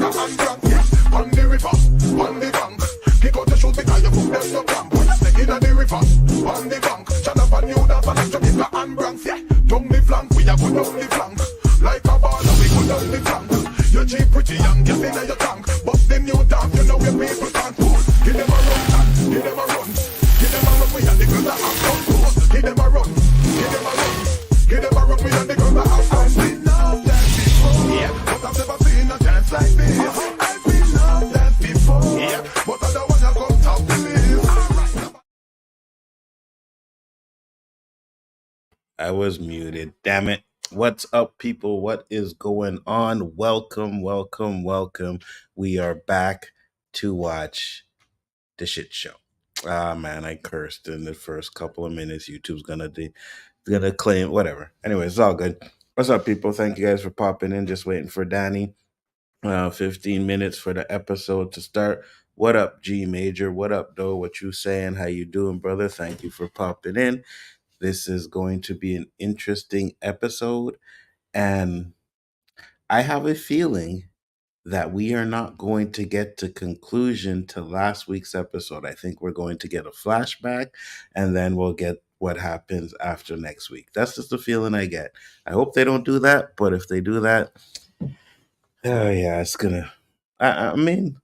Jamaica and Grand, yeah. On the river, on the bank. Kick out the shoes because you put them no cramp. When you step in the river, on the bank. Shut up and you dance like Jamaica and Bronx, yeah. Down the flank, we a go down the flank. Like a baller, we go down the flank. You're cheap, pretty, and get in your tank. But them new dance, you know where people can't pull. Give them a run, give them a run. Give them a run, we and the girls that have done cool. Give them a run, give them a run. Give them a run, we and the girls that have done cool. I've been loved that before, yeah. But I've never seen a dance like this. I've been loved that before, yeah. But I don't wanna come top the list. I was muted. Damn it. What's up, people? What is going on? Welcome, welcome, welcome. We are back to watch the shit show. Ah, man, I cursed in the first couple of minutes. YouTube's gonna claim whatever. Anyways, it's all good. What's up, people? Thank you guys for popping in. Just waiting for Danny. 15 minutes for the episode to start. What up, G Major? What up, though? What you saying? How you doing, brother? Thank you for popping in. This is going to be an interesting episode, and I have a feeling that we are not going to get to conclusion to last week's episode. I think we're going to get a flashback, and then we'll get what happens after next week. That's just the feeling I get. I hope they don't do that, but if they do that, oh yeah, it's gonna. I mean,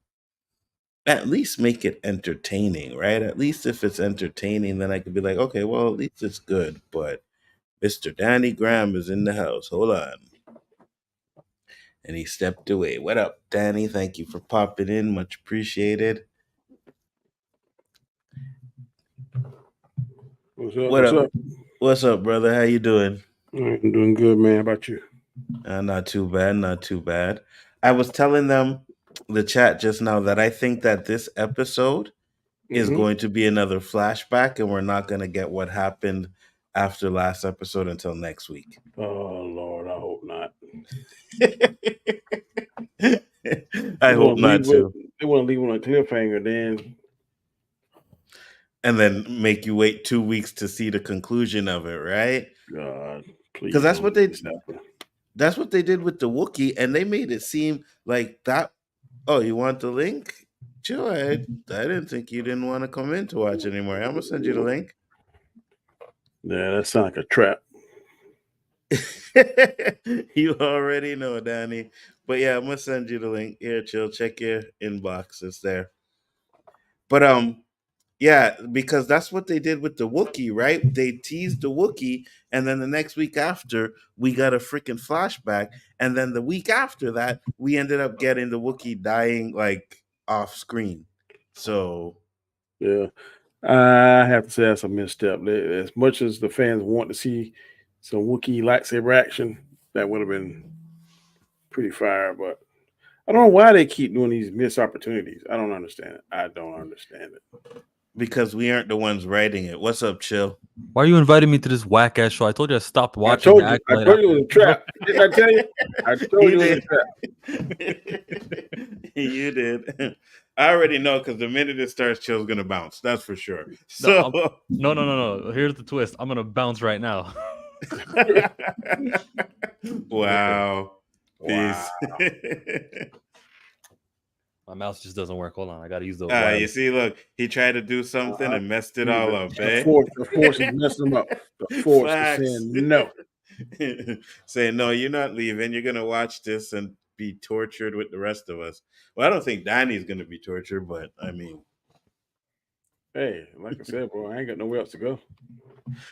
at least make it entertaining, right? At least if it's entertaining, then I could be like, okay, well, at least it's good. But Mr. Danny Graham is in the house. Hold on. And he stepped away. What up, Danny? Thank you for popping in. Much appreciated. What's up? What's up, brother? How you doing? I'm doing good, man. How about you? Not too bad. Not too bad. I was telling them, the chat just now, that I think that this episode is going to be another flashback, and we're not going to get what happened after last episode until next week. Oh, Lord, I hope not. I hope not, too. They want to leave on a cliffhanger, then. And then make you wait 2 weeks to see the conclusion of it, right? God, please. Because that's what they did with the Wookiee, and they made it seem like that. Oh, you want the link? Sure. I didn't think you didn't want to come in to watch anymore. I'm gonna send you the link. Yeah, that sounds like a trap. You already know, Danny. But yeah, I'm gonna send you the link. Here, chill. Check your inbox. It's there. But yeah, because that's what they did with the Wookiee, right? They teased the Wookiee, and then the next week after, we got a freaking flashback. And then the week after that, we ended up getting the Wookiee dying, like, off screen. So... yeah, I have to say that's a misstep. As much as the fans want to see some Wookiee lightsaber action, that would have been pretty fire, but I don't know why they keep doing these missed opportunities. I don't understand it. I don't understand it. Because we aren't the ones writing it. What's up, Chill? Why are you inviting me to this whack ass show? I told you I stopped watching. I told you it was a trap. Didn't I tell you? I told you it was a trap. You did. I already know, because the minute it starts, Chill's gonna bounce. That's for sure. So no. Here's the twist. I'm gonna bounce right now. Wow. Peace. My mouse just doesn't work. Hold on, I gotta use those. You see, look, he tried to do something and messed it all up. The force is messing him up. The force is saying no. Saying no, you're not leaving. You're gonna watch this and be tortured with the rest of us. Well, I don't think Danny's gonna be tortured, but I mean, hey, like I said, bro, I ain't got nowhere else to go.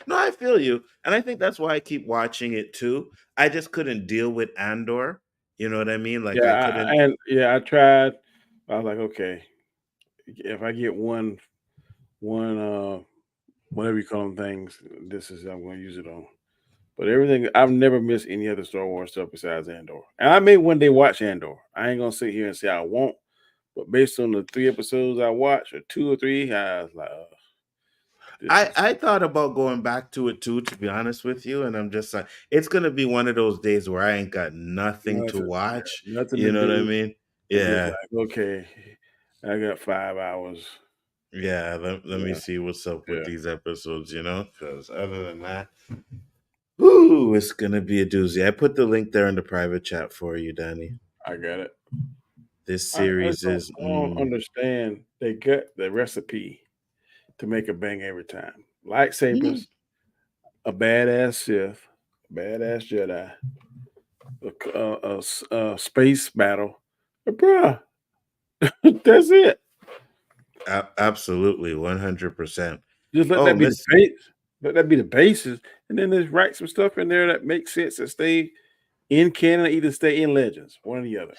No, I feel you, and I think that's why I keep watching it too. I just couldn't deal with Andor. You know what I mean? Like, yeah, I couldn't. I tried. I was like, okay, if I get one, whatever you call them things, this is I'm going to use it on. But everything, I've never missed any other Star Wars stuff besides Andor. And I may one day watch Andor. I ain't going to sit here and say I won't. But based on the 3 episodes I watched, or 2 or 3, I was like, I thought about going back to it too, to be honest with you. And I'm just like, it's going to be one of those days where I ain't got nothing to watch. You know what I mean? Yeah. Like, okay, I got 5 hours. Yeah, let me see what's up with these episodes, because other than that, it's going to be a doozy. I put the link there in the private chat for you, Danny. I got it. This I series is don't understand. They got the recipe to make a bang every time. Lightsabers, a badass Sith, a badass Jedi, a space battle. Bruh, that's it. absolutely 100%. Just let Oh, that be the listen, base. Let that be the basis, and then just write some stuff in there that makes sense and stay in canon, or either stay in Legends, one or the other.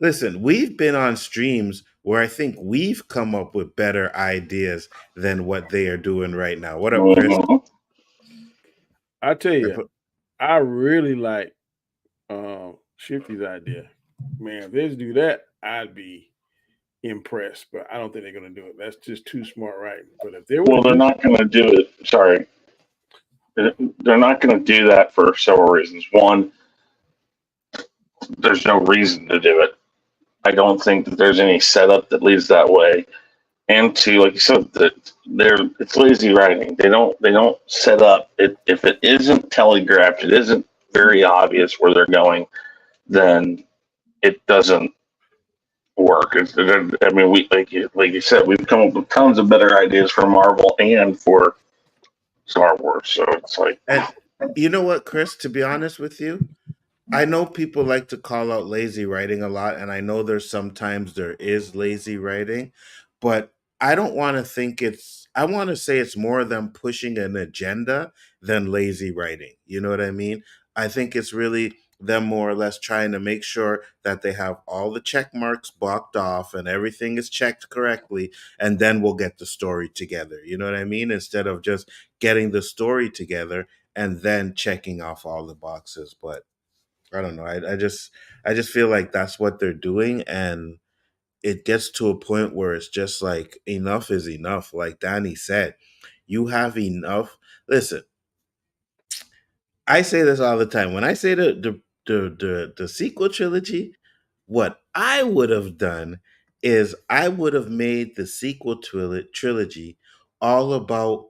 listen, we've been on streams where I think we've come up with better ideas than what they are doing right now. What up, Chris? Mhm. I tell I you, put- I really like Shifty's idea. Man, if they just do that, I'd be impressed. But I don't think they're going to do it. That's just too smart writing. But if they were Well, to they're do, not going to do it. Sorry. They're not going to do that for several reasons. One, there's no reason to do it. I don't think that there's any setup that leads that way. And two, like you said, that it's lazy writing. They don't set up it if it isn't telegraphed, it isn't very obvious where they're going, then it doesn't work. I mean, we like you said, we've come up with tons of better ideas for Marvel and for Star Wars. So it's like, and you know what, Chris? To be honest with you, I know people like to call out lazy writing a lot, and I know there's sometimes there is lazy writing, but I don't want to think it's, I want to say it's more them pushing an agenda than lazy writing. You know what I mean? I think it's really them more or less trying to make sure that they have all the check marks blocked off and everything is checked correctly, and then we'll get the story together. You know what I mean? Instead of just getting the story together and then checking off all the boxes. But I don't know. I just feel like that's what they're doing, and it gets to a point where it's just like enough is enough. Like Danny said, you have enough. Listen, I say this all the time. When I say the sequel trilogy, what I would have done is I would have made the sequel trilogy all about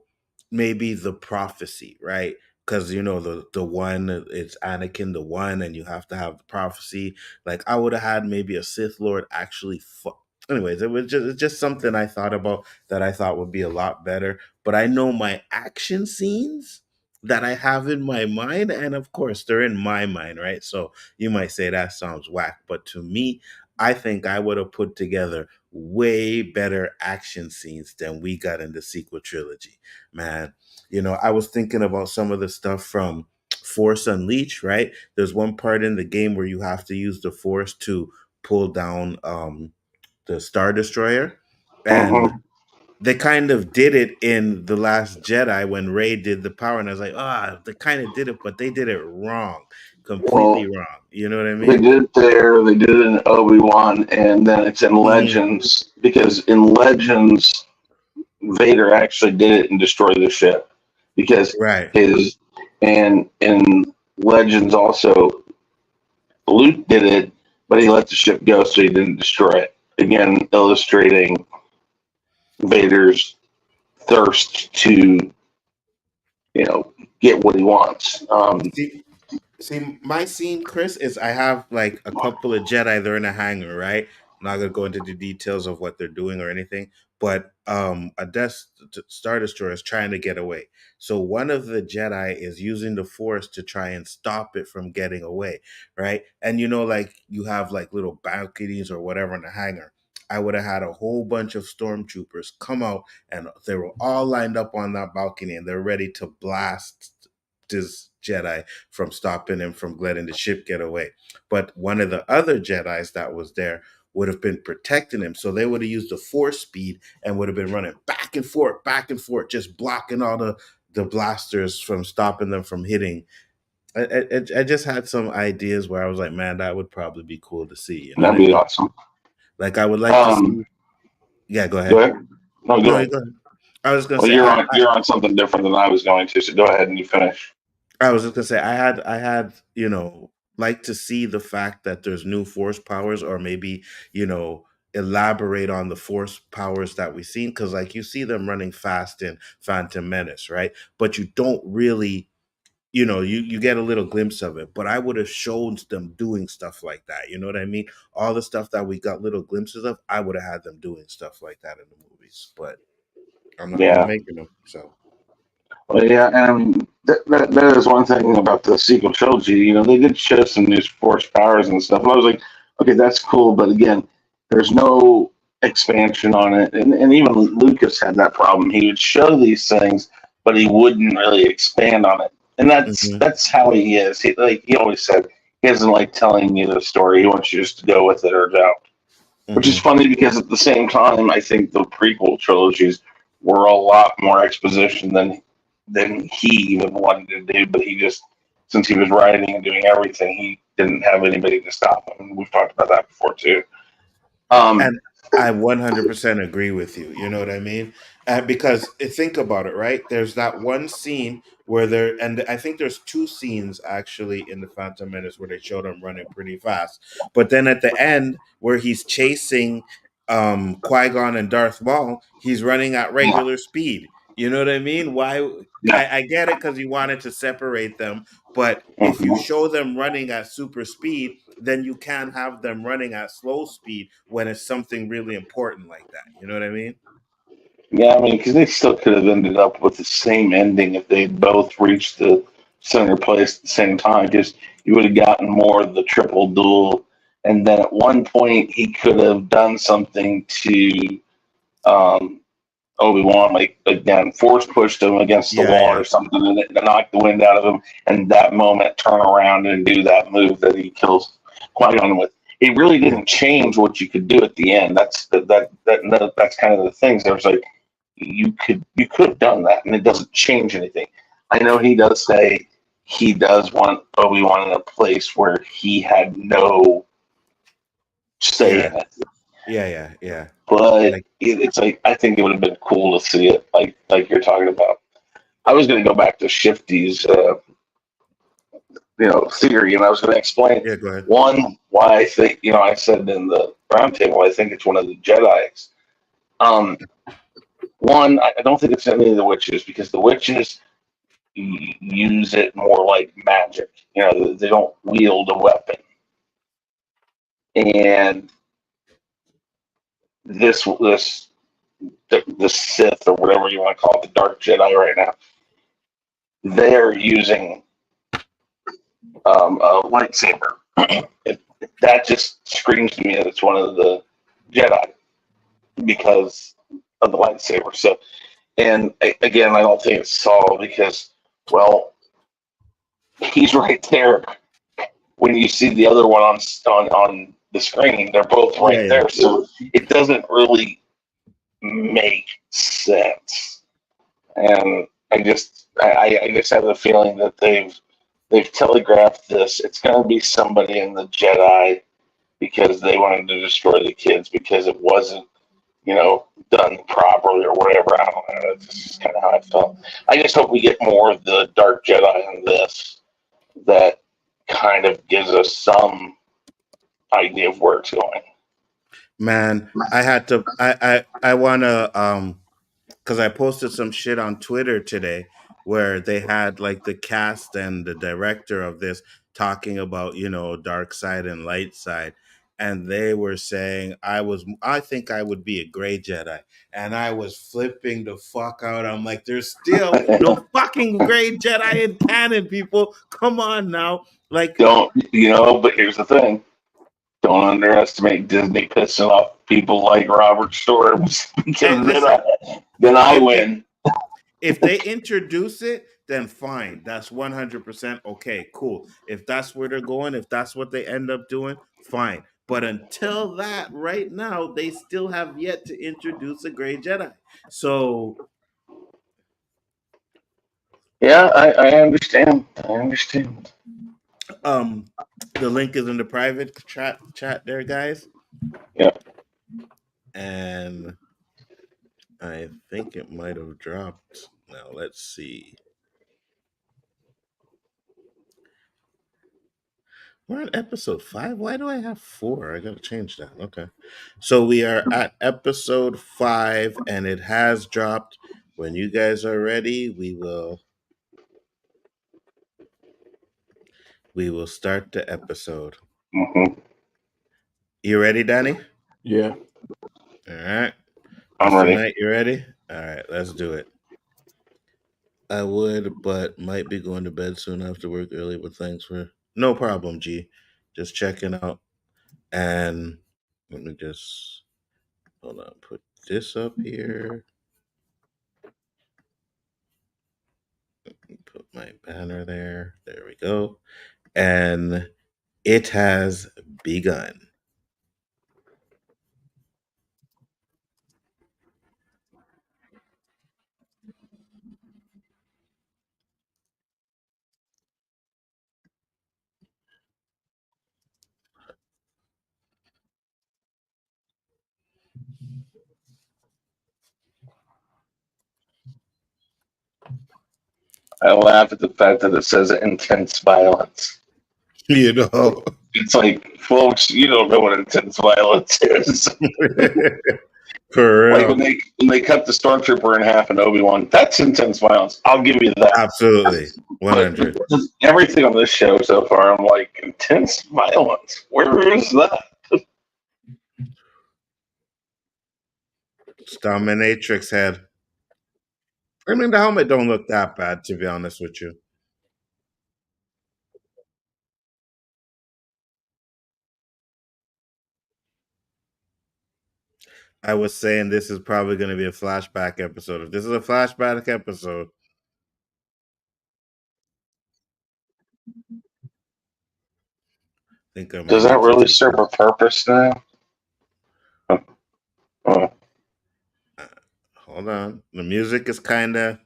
maybe the prophecy, right? Because you know the one it's Anakin the one, and you have to have the prophecy. Like I would have had maybe a Sith Lord actually. Anyways, it's just something I thought about that I thought would be a lot better. But I know my action scenes that I have in my mind, and of course they're in my mind, right? So you might say that sounds whack, but to me, I think I would have put together way better action scenes than we got in the sequel trilogy, man. You know, I was thinking about some of the stuff from Force Unleashed, right? There's one part in the game where you have to use the Force to pull down the Star Destroyer, and mhm. they kind of did it in The Last Jedi when Rey did the power, and I was like, they kind of did it, but they did it wrong, completely Well, wrong. You know what I they mean? did it there, they did it in Obi-Wan, and then it's in Hmm. Legends, because in Legends, Vader actually did it and destroyed the ship. Because Right. his, and in Legends also, Luke did it, but he let the ship go so he didn't destroy it. Again, illustrating Vader's thirst to, get what he wants. See, See, my scene, Chris, is I have like a couple of Jedi. They're in a hangar, right? I'm not gonna go into the details of what they're doing or anything, but a Star Destroyer is trying to get away. So one of the Jedi is using the Force to try and stop it from getting away, right? And you know, like you have like little balconies or whatever in the hangar. I would have had a whole bunch of stormtroopers come out, and they were all lined up on that balcony, and they're ready to blast this Jedi from stopping him from letting the ship get away. But one of the other Jedi's that was there would have been protecting him. So they would have used the force speed and would have been running back and forth, just blocking all the blasters from stopping them from hitting. I just had some ideas where I was like, man, that would probably be cool to see. You know what That'd I be mean? awesome. Like I would like to Um, see. Yeah, go Go ahead. ahead. No, go No, you ahead. go ahead. I was gonna Well, say you're on something different than I was going to. So go ahead and you finish. I was just gonna say I had like to see the fact that there's new force powers, or maybe you know elaborate on the force powers that we've seen, because like you see them running fast in Phantom Menace, right? But you don't really you get a little glimpse of it, but I would have shown them doing stuff like that. You know what I mean? All the stuff that we got little glimpses of, I would have had them doing stuff like that in the movies, but I'm not Yeah. making them. So Well, yeah, and that is one thing about the sequel trilogy. They did show some new force powers and stuff. And I was like, okay, that's cool, but again, there's no expansion on it. And even Lucas had that problem. He would show these things, but he wouldn't really expand on it. And that's mhm, that's how he is. He always said he doesn't like telling you the story. He wants you just to go with it or don't. Which is mhm. funny because at the same time, I think the prequel trilogies were a lot more exposition than he even wanted to do. But he just, since he was writing and doing everything, he didn't have anybody to stop him. And we've talked about that before too. Um, And I 100% agree with you. You know what I mean? Because think about it, right? There's that one scene where and I think there's two scenes actually in the Phantom Menace where they showed him running pretty fast. But then at the end, where he's chasing Qui-Gon and Darth Maul, he's running at regular speed. You know what I mean? Why? yeah. I get it because he wanted to separate them, but if you Mhm. show them running at super speed, then you can't have them running at slow speed when it's something really important like that. You know what I mean? Yeah, I mean, because they still could have ended up with the same ending if they both reached the center place at the same time. Just you would have gotten more of the triple duel, and then at one point he could have done something to um, Obi-Wan, like again, force pushed him against the Yeah, wall yeah, or something, and it knocked the wind out of him. And that moment, turn around and do that move that he kills Qui-Gon with. It really yeah, didn't change what you could do at the end. That's kind of the things. There was like you could have done that, and it doesn't change anything. I know he does say he does want Obi-Wan in a place where he had no say yeah, in it, yeah, yeah, yeah. but Like, it's like I think it would have been cool to see it like you're talking about. I was going to go back to Shifty's, theory, and I was going to explain yeah, go ahead. one why I think I said in the roundtable I think it's one of the Jedi's. Um, One, I don't think it's any of the witches because the witches use it more like magic. They don't wield a weapon, and the Sith or whatever you want to call it, the Dark Jedi right now, they're using a lightsaber. That just screams to me that it's one of the Jedi because of the lightsaber. So, and again, I don't think it's Saul because, well, he's right there when you see the other one on the screen. They're both Yeah, right yeah, there, so it doesn't really make sense. And I just have the feeling that they've telegraphed this. It's going to be somebody in the Jedi because they wanted to destroy the kids because it wasn't, done properly or whatever. I don't know. That's just kind of how I felt. I just hope we get more of the Dark Jedi in this that kind of gives us some idea of where it's going. man. I had to. I wanna because I posted some shit on Twitter today where they had like the cast and the director of this talking about dark side and light side, and they were saying I think I would be a gray Jedi, and I was flipping the fuck out. I'm like, there's still no fucking gray Jedi in canon, people. Come on now, like. But here's the thing. Don't underestimate Disney pissing off people like Robert Storms because Listen, then I okay, win. if they introduce it, then fine. That's 100% okay, cool. If that's where they're going, if that's what they end up doing, fine. But until that, right now, they still have yet to introduce a gray Jedi. So, Yeah, I understand. I understand. um, the link is in the private chat there, guys. Yeah. And I think it might have dropped. Now let's see. We're on episode 5. Why do I have 4? I gotta change that. Okay. So we are at episode 5 and it has dropped. When you guys are ready, we will we will start the episode. Mm-hmm. You ready, Danny? Yeah. All right. I'm ready. Tonight, you ready? All right, let's do it. I would, but might be going to bed soon after work early. But thanks for no problem, G. Just checking out. And let me just hold on. Put this up here. Put my banner there. There we go. And it has begun. I laugh at the fact that it says intense violence. You know. It's like, folks, you don't know what intense violence is. For real. Like when they cut the stormtrooper in half in Obi-Wan, that's intense violence. I'll give you that. Absolutely. 100. But everything on this show so far, I'm like, intense violence. Where is that? It's Dominatrix head. I mean, the helmet don't look that bad, to be honest with you. I was saying this is probably going to be a flashback episode. If this is a flashback episode, I think I might Does that need to really take serve a purpose now? Hold on. The music is kind of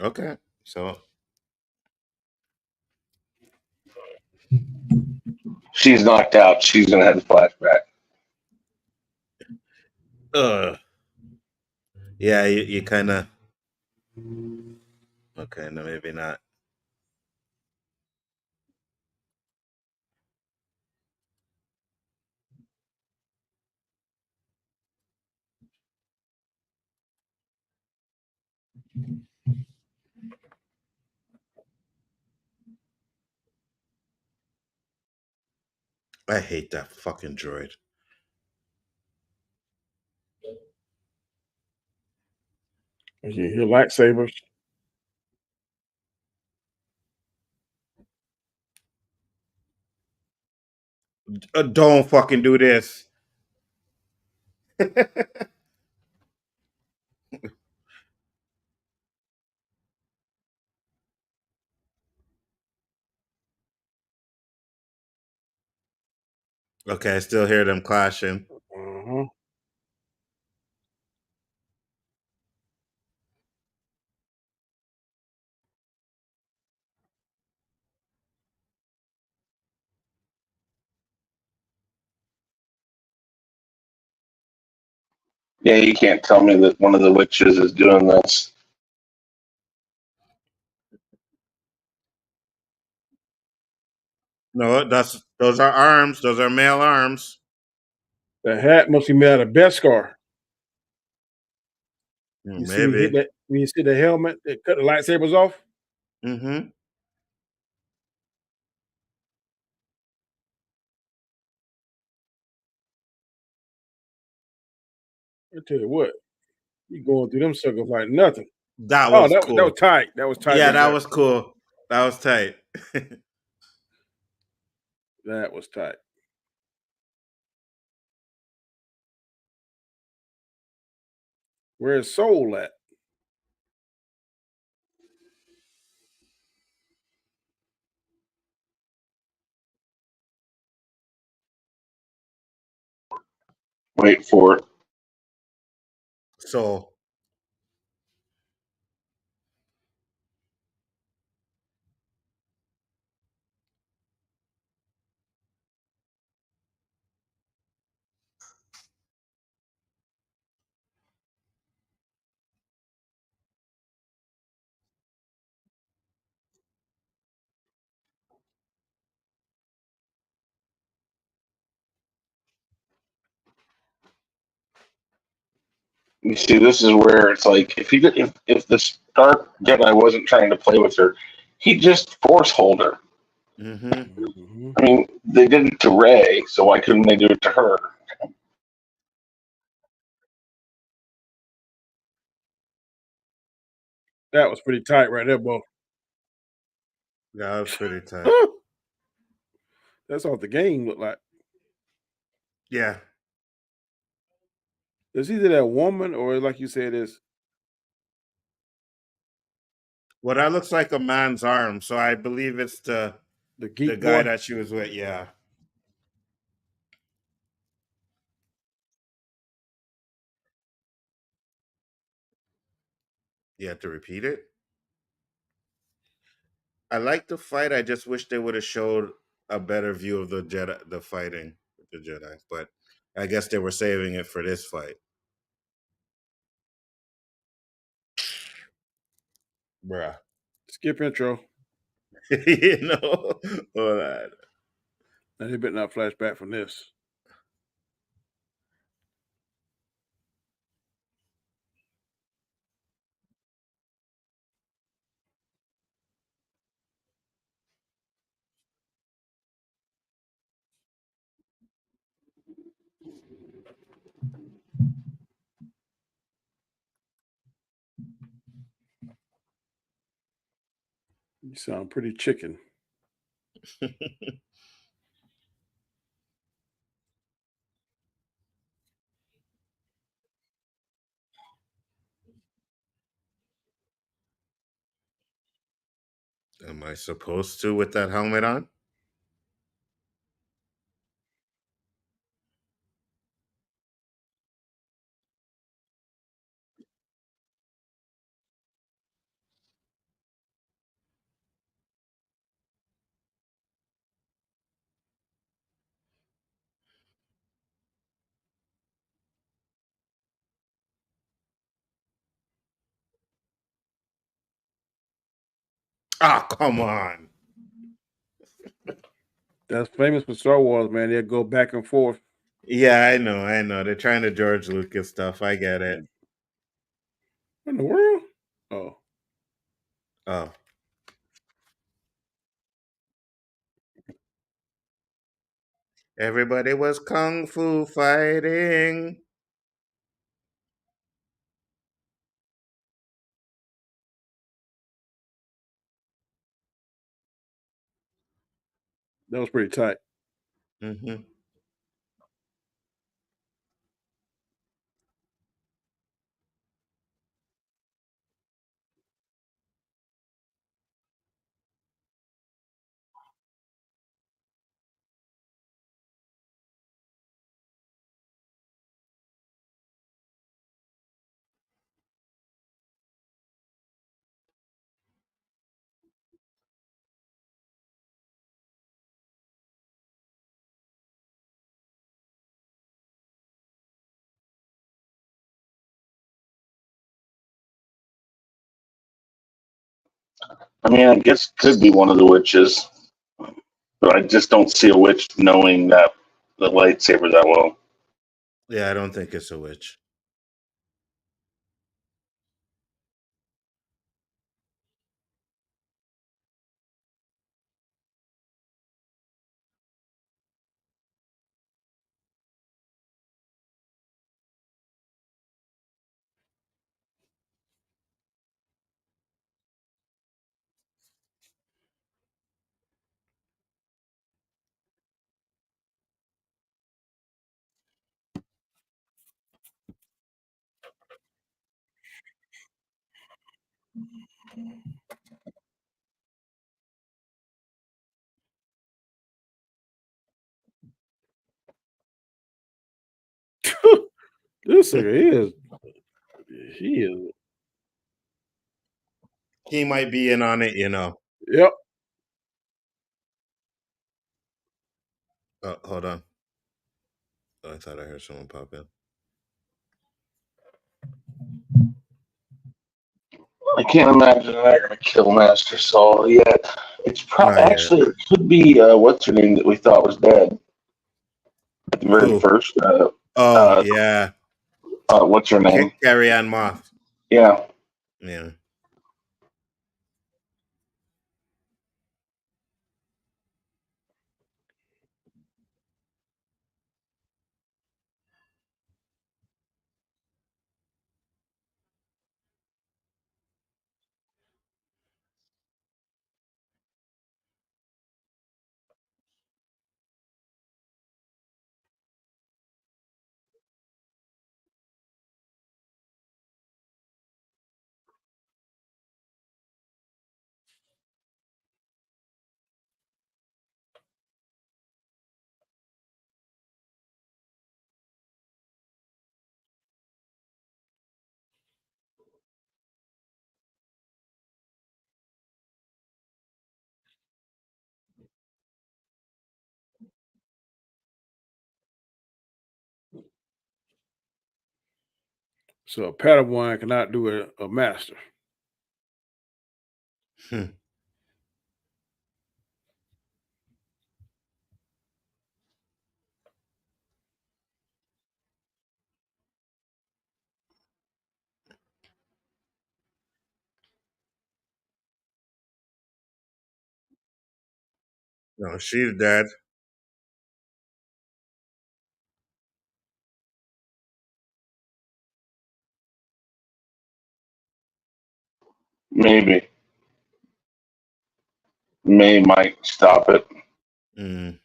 okay. So She's knocked out. She's going to have a flashback. yeah, you kind of okay. No, maybe not. I hate that fucking droid. You hear lightsabers? Don't fucking do this. Okay, I still hear them clashing. Uh-huh. Yeah, you can't tell me that one of the witches is doing this. No, those are arms. Those are male arms. The hat must be made out of Beskar. You see me hit Maybe. that when you see the helmet that cut the lightsabers off? Mm-hmm. I tell you what, you going through them circles like nothing. That was cool. That was tight. That was tight. Yeah, that was cool. That was tight. That was tight. Where's Soul at? Wait for it. So You see, this is where it's like if the Dark Jedi wasn't trying to play with her, he just force holder. Mm-hmm. I mean, they did it to Ray, so why couldn't they do it to her? That was pretty tight right there, Bo. That was pretty tight. That's all the game looked like. Yeah. It's either that woman or, like you said, is Well, that looks like a man's arm, so I believe it's the geek guy boy. that she was with. Yeah. You have to repeat it. I like the fight. I just wish they would have showed a better view of the Jedi, the fighting with the Jedi. But I guess they were saving it for this fight. Bruh. Skip intro. You know? Hold on. And they better not flash back from this. You sound pretty chicken. Am I supposed to with that helmet on? Ah, oh, come on. That's famous for Star Wars, man. They'll go back and forth. Yeah, I know. They're trying to George Lucas stuff. I get it. What in the world? Oh. Oh. Everybody was kung fu fighting. That was pretty tight. Mm-hmm. I mean, I guess it could be one of the witches, but I just don't see a witch knowing that the lightsaber that well. Yeah, I don't think it's a witch. This nigga is. He might be in on it, you know. Yep. Oh, hold on. Oh, I thought I heard someone pop in. I can't imagine they're going to kill Master Saul yet. It's Not yet. actually it could be what's her name that we thought was dead at the very Who? first. Yeah. What's her name? Carrie-Anne Moss. Yeah. Yeah. So a Padawan cannot do a master. No, she's dead. Maybe May might stop it. Mm.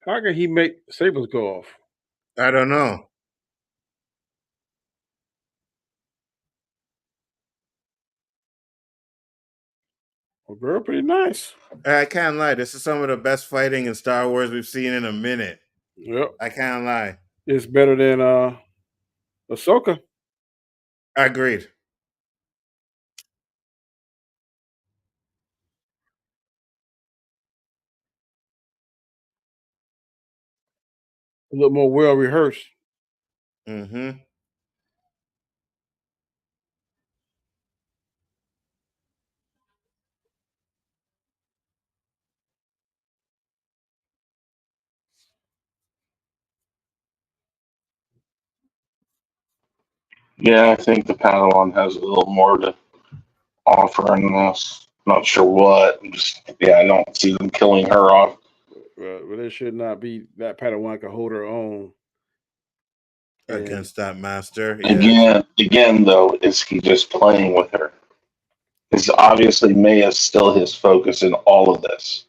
How can he make sabers go off? I don't know. Well, girl, pretty nice. I can't lie. This is some of the best fighting in Star Wars we've seen in a minute. Yep. I can't lie. It's better than Ahsoka. Agreed. A little more well rehearsed. Mm-hmm. Yeah, I think the Padawan has a little more to offer in this. Not sure what. I don't see them killing her off. But it should not be that Padawan can hold her own. Against that master. Again, though, is he just playing with her? Because obviously May is still his focus in all of this.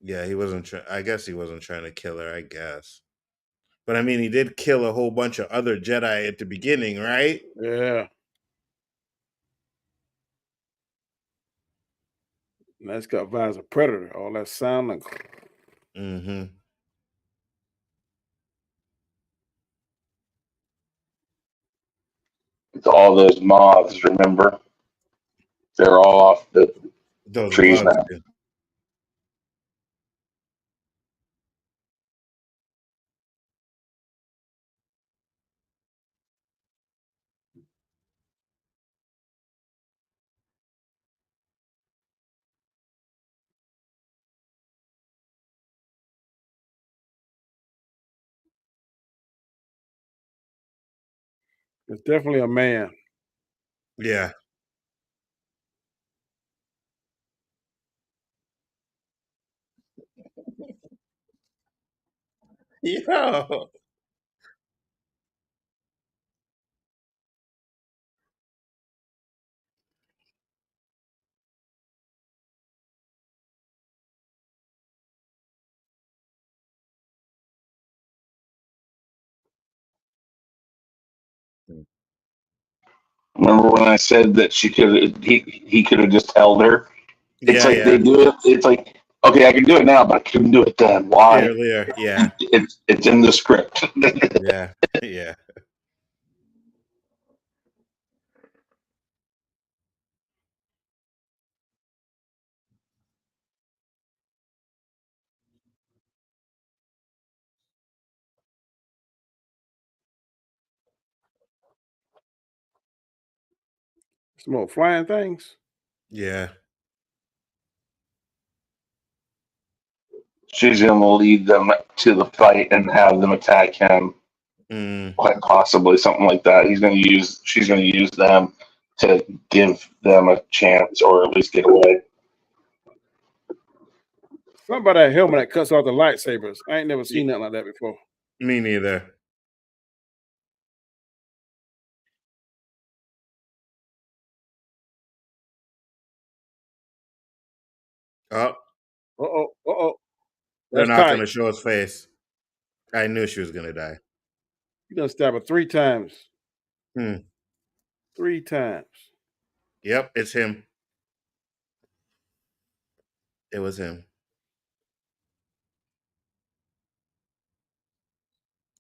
Yeah, he wasn't I guess he wasn't trying to kill her, I guess. But I mean, he did kill a whole bunch of other Jedi at the beginning, right? Yeah. And that's got vibes of Predator. All that sound like. Mm-hmm. It's all those moths, remember? They're all off the Those trees bugs. now. It's definitely a man. Yeah. Yo. Remember when I said that he could have just held her? It's Yeah, like they yeah. do it. It's like, okay, I can do it now, but I couldn't do it then. Why? Earlier. Yeah. It's in the script. Yeah. Yeah. Some more flying things. Yeah. She's gonna lead them to the fight and have them attack him. Mm. Quite possibly something like that. She's gonna use them to give them a chance or at least get away. Something about that helmet that cuts off the lightsabers. I ain't never seen nothing like that before. Me neither. Oh, Uh-oh. they're That's not tight. going to show his face. I knew she was going to die. You done stab her 3 times. Hmm. 3 times. Yep, it's him. It was him.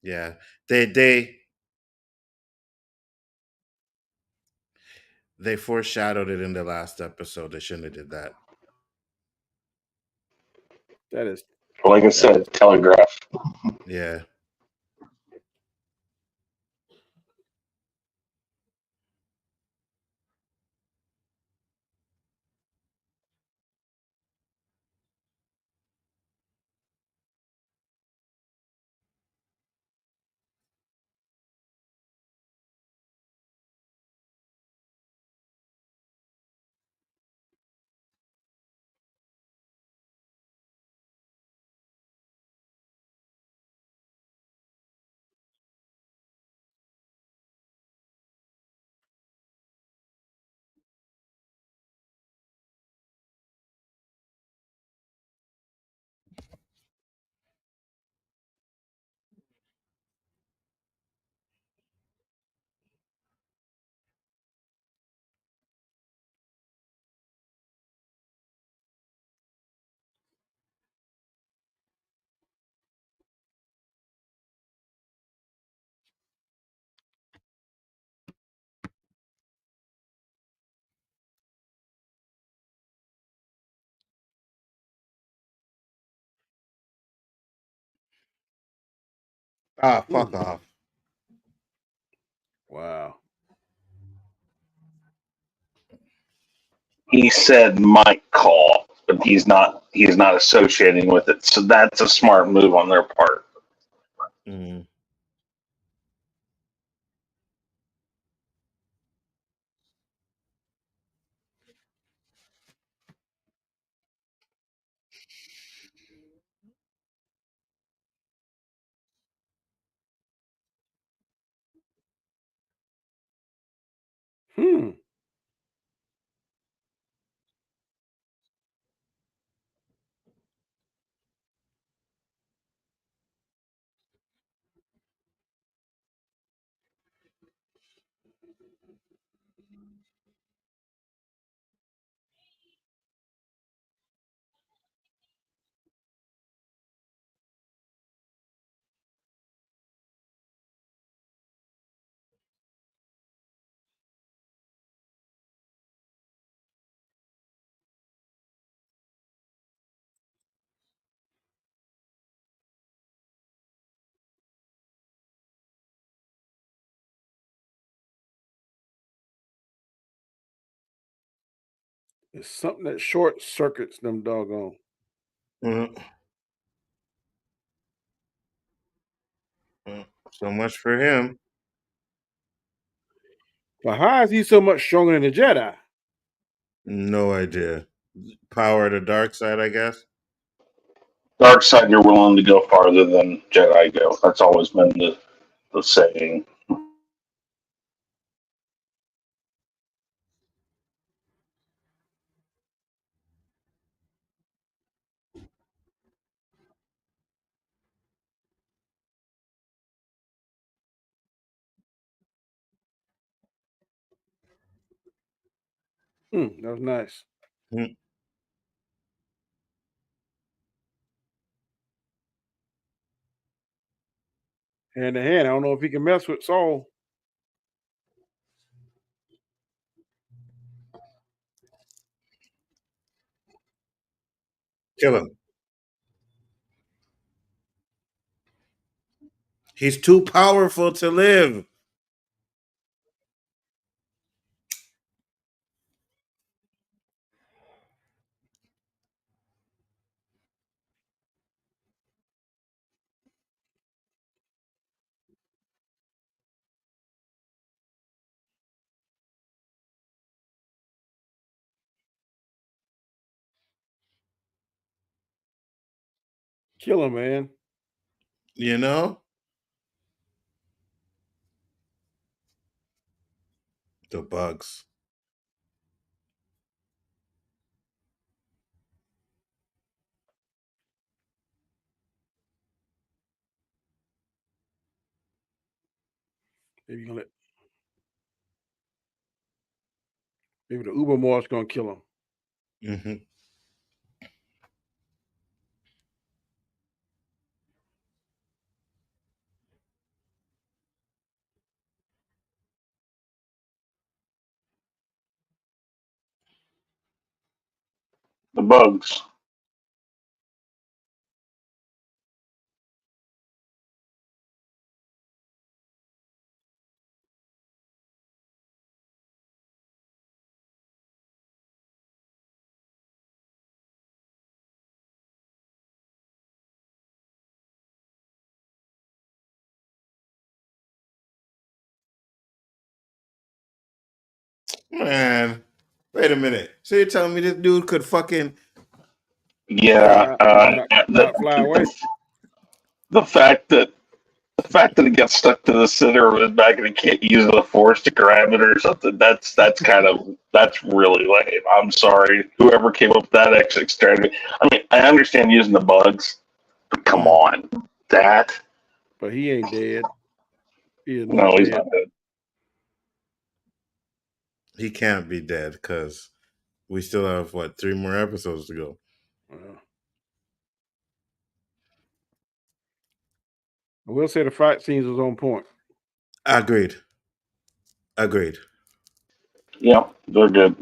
Yeah. They foreshadowed it in the last episode. They shouldn't have did that. That is, Like I said, telegraph. Yeah. Ah, fuck off. wow. He said might call, but he's not associating with it. So that's a smart move on their part. Mm. Hmm. It's something that short circuits them doggone. Mm. Mm. So much for him. But how is he so much stronger than the Jedi? No idea. Power of the dark side, I guess. Dark side, you're willing to go farther than Jedi go. That's always been the saying. That was nice. Mm. Hand to hand. I don't know if he can mess with Saul. Kill him. He's too powerful to live. Kill him, man. You know? The bugs. Maybe gonna let, maybe the Uber Morph's gonna kill him. Mm-hmm. The bugs. Man, wait a minute. So you're telling me this dude could fucking Yeah. Not fly away. The fact that it gets stuck to the center of his back and he can't use the force to grab it or something, that's really lame. I'm sorry. Whoever came up with that extra strategy. I mean, I understand using the bugs, but come on. That But he ain't dead. He is no, not he's dead. not dead. he can't be dead because we still have 3 more episodes to go. I will say the fight scenes was on point. Agreed. Yeah, they're good.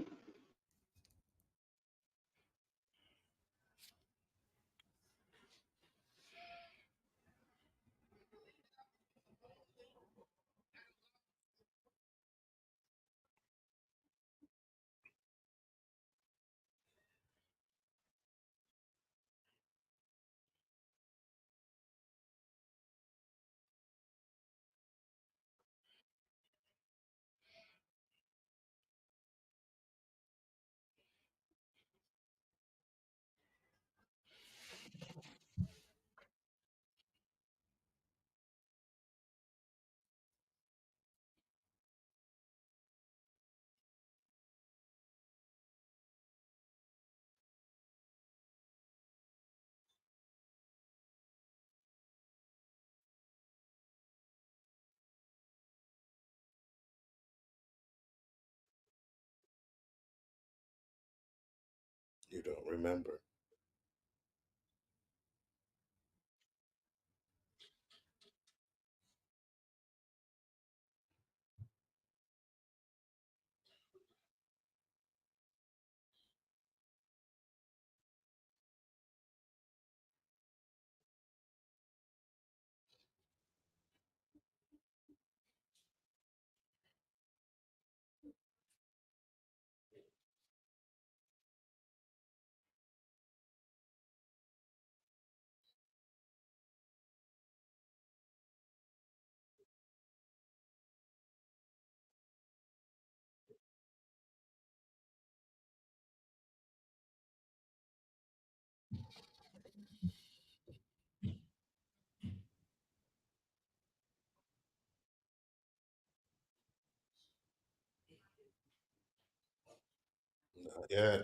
You don't remember. Not yet.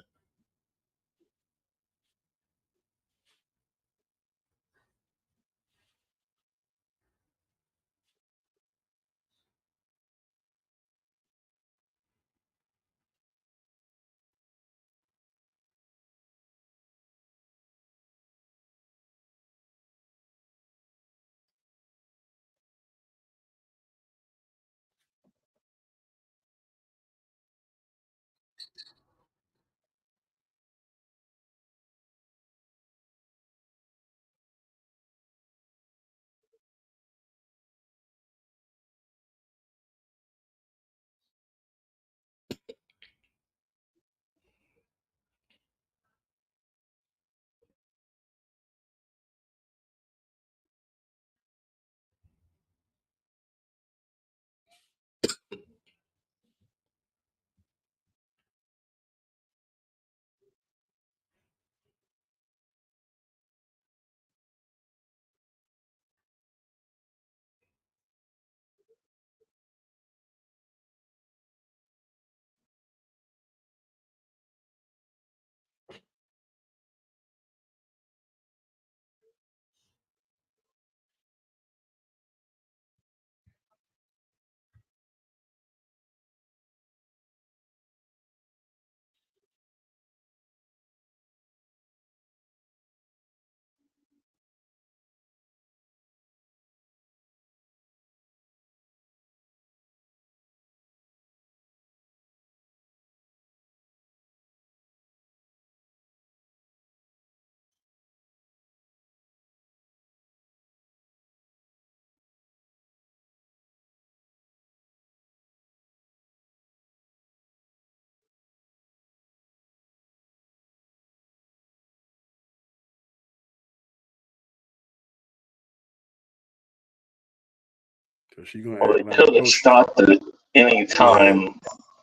So she gonna Well, act they like could have oh, stopped it any time.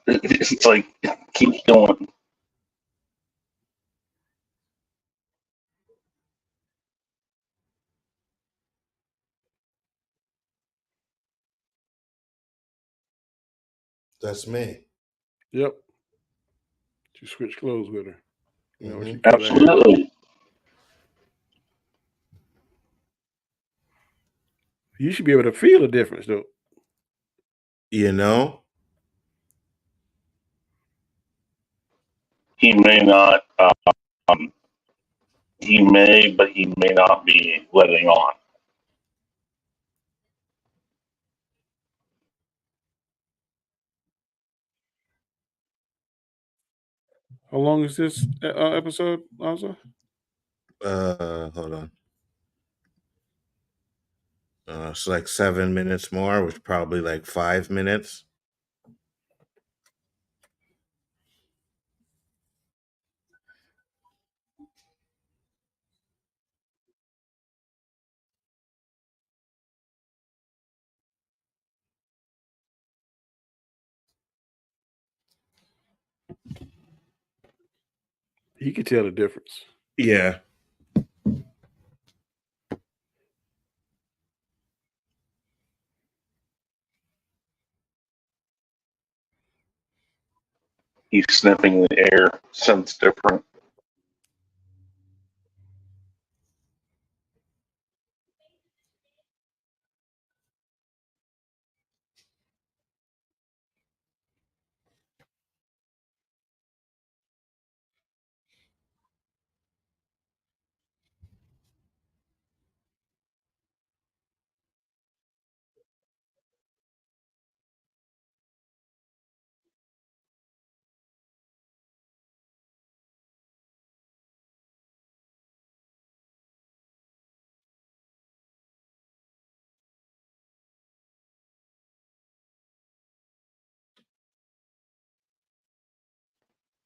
It's like, keep going. That's me. yep. She switched clothes with her. You know, she Hmm. cut her hair. Absolutely. You should be able to feel the difference, though. You know, He may not. He may, but he may not be letting on. How long is this episode, also? hold on. It's like 7 minutes more, which probably like 5 minutes. He could tell the difference. Yeah. He's sniffing the air. Sounds different.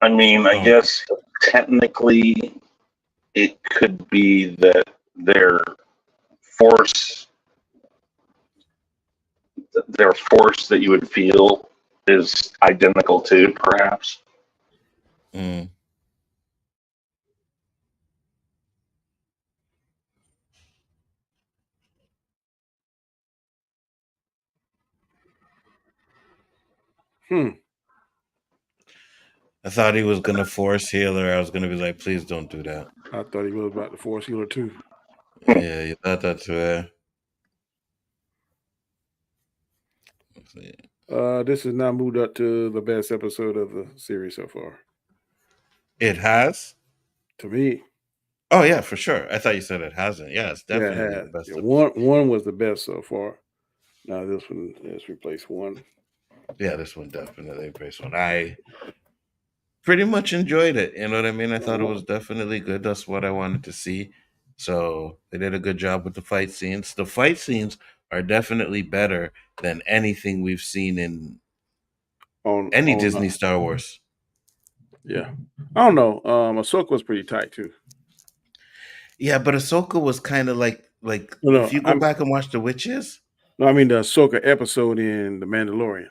I mean, I guess technically it could be that their force, that you would feel is identical to, perhaps. Mm. I thought he was gonna force healer. I was gonna be like, please don't do that. I thought he was about to force healer too. Yeah, you thought that too. This has now moved up to the best episode of the series so far. It has? To me. Oh yeah, for sure. I thought you said it hasn't. Yeah, it's definitely the best. Yeah, one was the best so far. Now this one has replaced one. Yeah, this one definitely replaced one. I pretty much enjoyed it. You know what I mean? I thought it was definitely good. That's what I wanted to see. So they did a good job with the fight scenes. The fight scenes are definitely better than anything we've seen in any Disney Star Wars. Yeah. I don't know. Ahsoka was pretty tight too. Yeah, but Ahsoka was kind of like if you go back and watch The Witches. No, I mean the Ahsoka episode in The Mandalorian.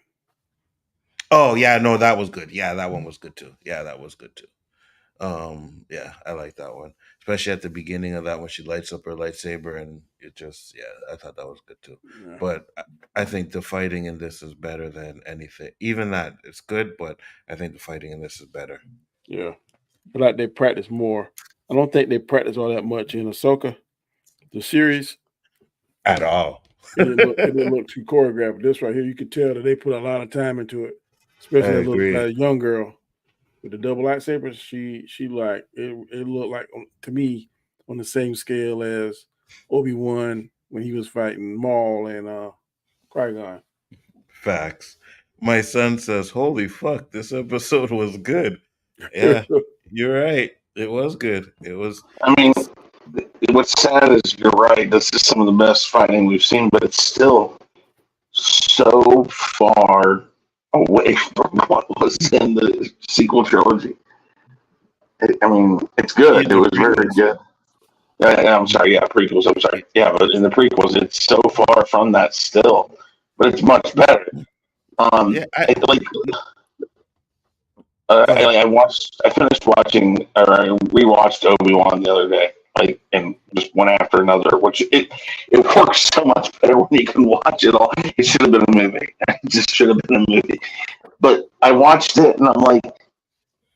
Oh yeah, no, that was good. Yeah, that one was good too. Yeah, that was good too. Yeah, I like that one, especially at the beginning of that when she lights up her lightsaber, and it just, I thought that was good too. Yeah. But I think the fighting in this is better than anything. Even that it's good, but I think the fighting in this is better. Yeah, but like they practice more. I don't think they practice all that much in Ahsoka, the series, at all. It didn't look too choreographed. This right here, you could tell that they put a lot of time into it, especially that young girl with the double lightsabers. She like it looked like, to me, on the same scale as Obi-Wan when he was fighting Maul and Qui-Gon. Facts. My son says, "Holy fuck, this episode was good." Yeah, you're right. It was good. It was. I mean, what's sad is you're right. This is some of the best fighting we've seen, but it's still so far away from what was in the sequel trilogy. I mean, it's good. It was very good. I'm sorry. Yeah, prequels. I'm sorry. Yeah, but in the prequels, it's so far from that still. but it's much better. Yeah, I finished watching, or I rewatched Obi-Wan the other day, like, and just one after another, which it works so much better when you can watch it all. It should have been a movie. It just should have been a movie. But I watched it, and I'm like,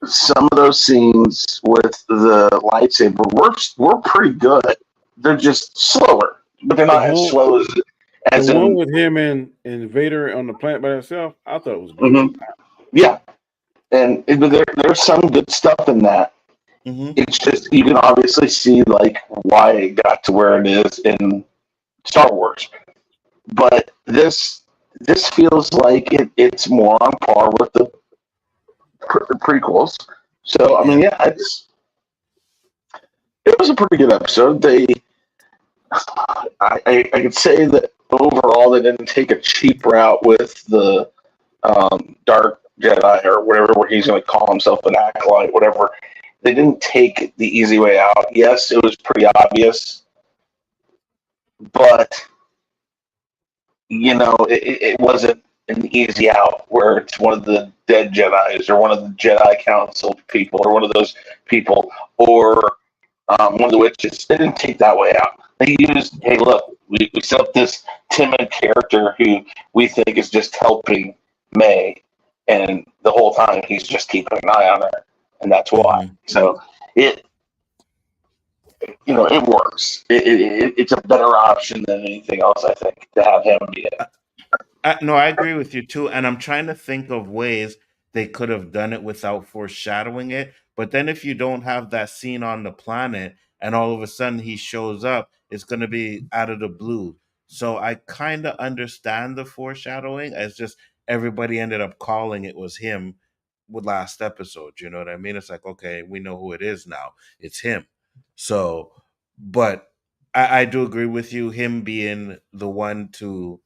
some of those scenes with the lightsaber were pretty good. They're just slower, but they're not as slow as the one with him and Vader on the planet by himself. I thought it was good. Mm-hmm. Yeah, and there's some good stuff in that. mm-hmm. It's just you can obviously see like why it got to where it is in Star Wars, but this feels like it's more on par with the prequels. So I mean, yeah, it was a pretty good episode. I could say that overall they didn't take a cheap route with the Dark Jedi or whatever, where he's going to call himself an Acolyte, whatever. They didn't take the easy way out. Yes, it was pretty obvious, but it wasn't an easy out where it's one of the dead Jedis or one of the Jedi Council people or one of those people or one of the witches. They didn't take that way out. They used, hey, look, we set up this timid character who we think is just helping May, and the whole time he's just keeping an eye on her, and that's why. Mm-hmm. So it works. It's a better option than anything else, I think, to have him be it. No, I agree with you too, and I'm trying to think of ways they could have done it without foreshadowing it. But then, if you don't have that scene on the planet, and all of a sudden he shows up, it's going to be out of the blue. So I kind of understand the foreshadowing. It's just everybody ended up calling it was him with last episode. You know what I mean? It's like, okay, we know who it is now. It's him. So, but I do agree with you. Him being the one to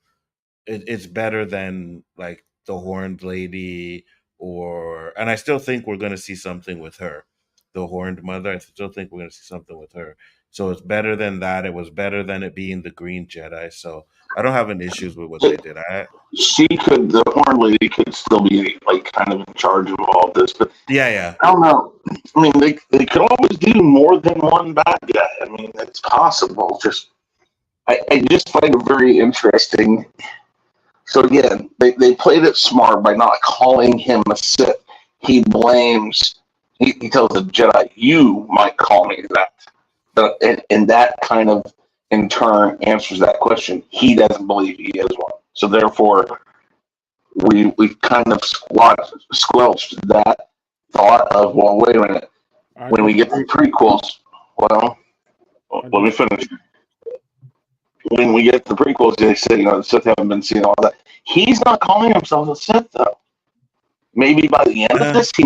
it's better than like the horned lady and I still think we're going to see something with her, the horned mother. I still think we're going to see something with her. So it's better than that. It was better than it being the green Jedi. So I don't have any issues with what they did. The horned lady could still be like kind of in charge of all of this, but yeah. I don't know. I mean, they could always do more than one bad guy. I mean, it's possible. I just find it very interesting. So again, they played it smart by not calling him a Sith. He blames. He tells the Jedi, "You might call me that," and that kind of in turn answers that question. He doesn't believe he is one. So therefore, we kind of squelched that thought of, well, wait a minute. When we get the prequels, well, let me finish. When we get the prequels, they say, the Sith haven't been seen, all that. He's not calling himself a Sith, though. Maybe by the end of this, he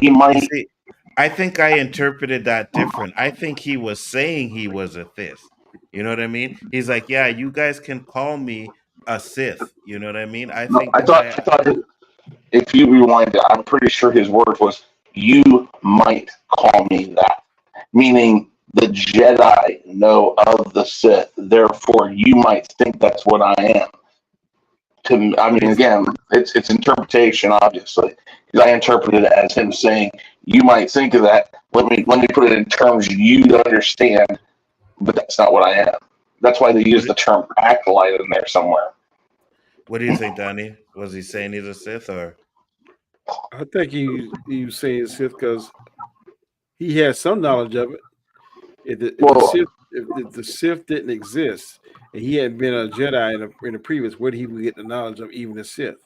might. See, I think I interpreted that different. I think he was saying he was a Sith. You know what I mean? He's like, yeah, you guys can call me a Sith. You know what I mean? I thought if you rewind it, I'm pretty sure his word was, "You might call me that," meaning the Jedi know of the Sith, therefore you might think that's what I am. I mean, again, it's interpretation, obviously. I interpreted it as him saying, "You might think of that. Let me put it in terms you'd understand, but that's not what I am." That's why they use the term acolyte in there somewhere. What do you think, Donnie? Was he saying he's a Sith, or? I think he was saying Sith because he has some knowledge of it. If the Sith didn't exist and he had been a Jedi in the previous, where did he get the knowledge of even the Sith?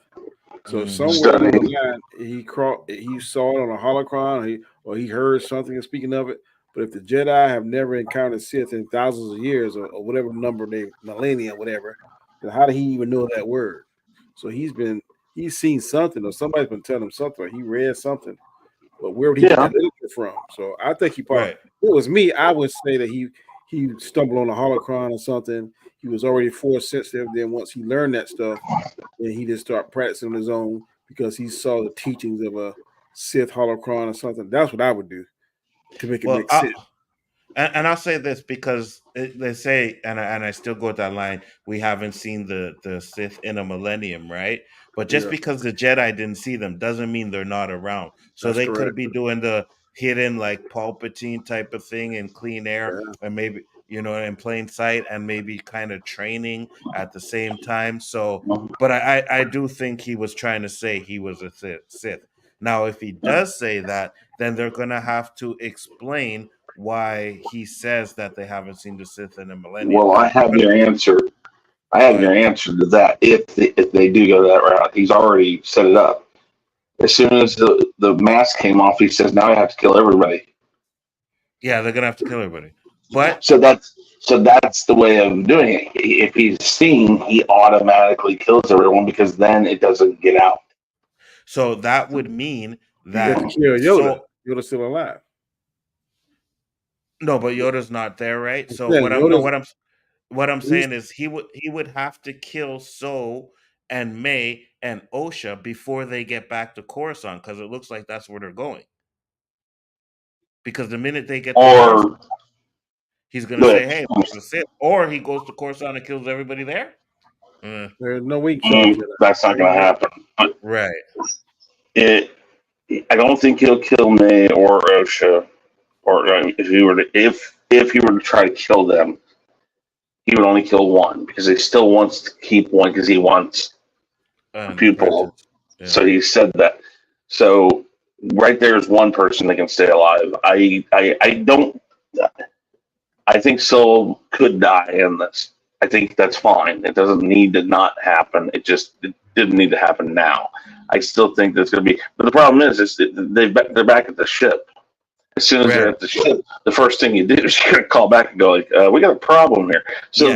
So somewhere along the line, he saw it on a holocron, or he heard something and speaking of it. But if the Jedi have never encountered Sith in thousands of years or whatever number millennia, whatever, then how did he even know that word? So he's seen something, or somebody's been telling him something, or he read something. But where would he get that literature from? So I think he probably. Right. If it was me, I would say that he stumbled on a holocron or something. He was already force sensitive. Then once he learned that stuff, then he just started practicing on his own because he saw the teachings of a Sith holocron or something. That's what I would do to make it make sense. And I'll say this because they say, and I still go with that line. We haven't seen the Sith in a millennium, right? But just Yeah, because the Jedi didn't see them doesn't mean they're not around. So that's they could correct. be doing the hidden like Palpatine type of thing in clean air, Yeah. and maybe in plain sight, and maybe kind of training at the same time. So, but I do think he was trying to say he was a Sith. Now, if he does say that, then they're gonna have to explain why he says that they haven't seen the Sith in a millennium. Well, I have your answer. I Go have your ahead. answer to that. If they do go that route, he's already set it up. As soon as the mask came off, he says, "Now I have to kill everybody." Yeah, they're gonna have to kill everybody. But So that's the way of doing it. If he's seen, he automatically kills everyone because then it doesn't get out. so that would mean You have to that kill Yoda. so Yoda's still alive. no, but Yoda's not there, right? So Yeah, Yoda's what I'm he's, saying is he would have to kill So and May and Osha before they get back to Coruscant because it looks like that's where they're going. Because the minute they get to Coruscant, Or he's gonna say, but "Hey, there's a Sith," or he goes to Coruscant and kills everybody there. there's no way he killed Jedi. that's not going to happen. But Right. it, I don't think he'll kill May or Osha. Or if he were to try to kill them, he would only kill one because he still wants to keep one because he wants people. Yeah. So he said that. So right there is one person that can stay alive. I don't. I think Syl could die in this. I think that's fine. It doesn't need to not happen. It didn't need to happen now. I still think there's going to be. But the problem is they're back at the ship. As soon as they're at the ship, the first thing you do is you're going to call back and go like, "We got a problem here." So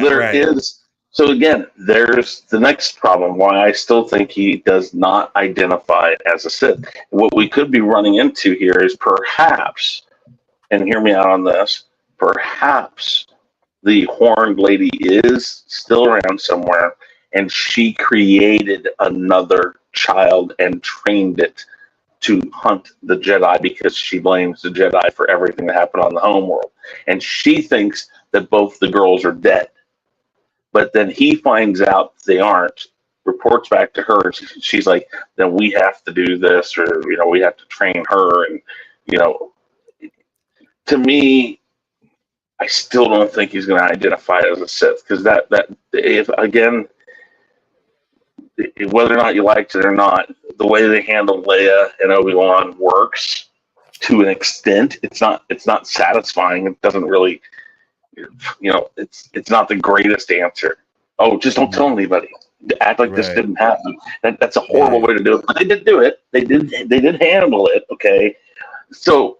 So again, there's the next problem. Why I still think he does not identify as a Sith. What we could be running into here is perhaps, and hear me out on this, perhaps the horned lady is still around somewhere, and she created another child and trained it to hunt the Jedi because she blames the Jedi for everything that happened on the homeworld. And she thinks that both the girls are dead. But then he finds out they aren't, reports back to her, and she's like, then we have to do this, or, we have to train her. And, to me, I still don't think he's going to identify as a Sith because if again, whether or not you liked it or not, the way they handle Leia and Obi-Wan works to an extent. It's not satisfying. It doesn't really, it's not the greatest answer. Oh, just don't tell anybody. Act like this didn't happen. That's a horrible way to do it. But they did do it. They did handle it. Okay, so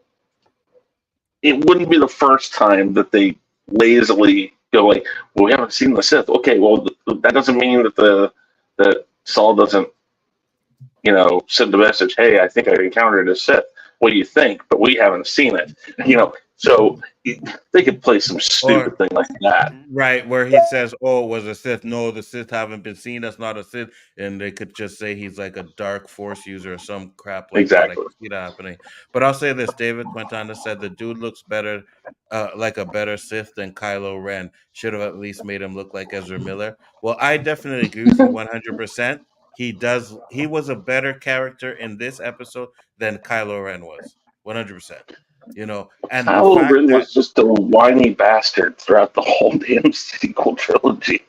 it wouldn't be the first time that they lazily go like, "Well, we haven't seen the Sith." Okay, well, that doesn't mean that Saul doesn't, send a message, "Hey, I think I encountered a Sith. What do you think?" But we haven't seen it. So they could play some stupid thing like that. Right, where he says, "Oh, it was a Sith." No, the Sith haven't been seen. That's not a Sith. And they could just say he's like a dark Force user or some crap like that. I can see that happening. But I'll say this: David Quintana said the dude looks better, like a better Sith than Kylo Ren. Should have at least made him look like Ezra Miller. Well, I definitely agree with you 100%. He does. He was a better character in this episode than Kylo Ren was. 100%. And Kylo Ren was just a whiny bastard throughout the whole damn sequel trilogy.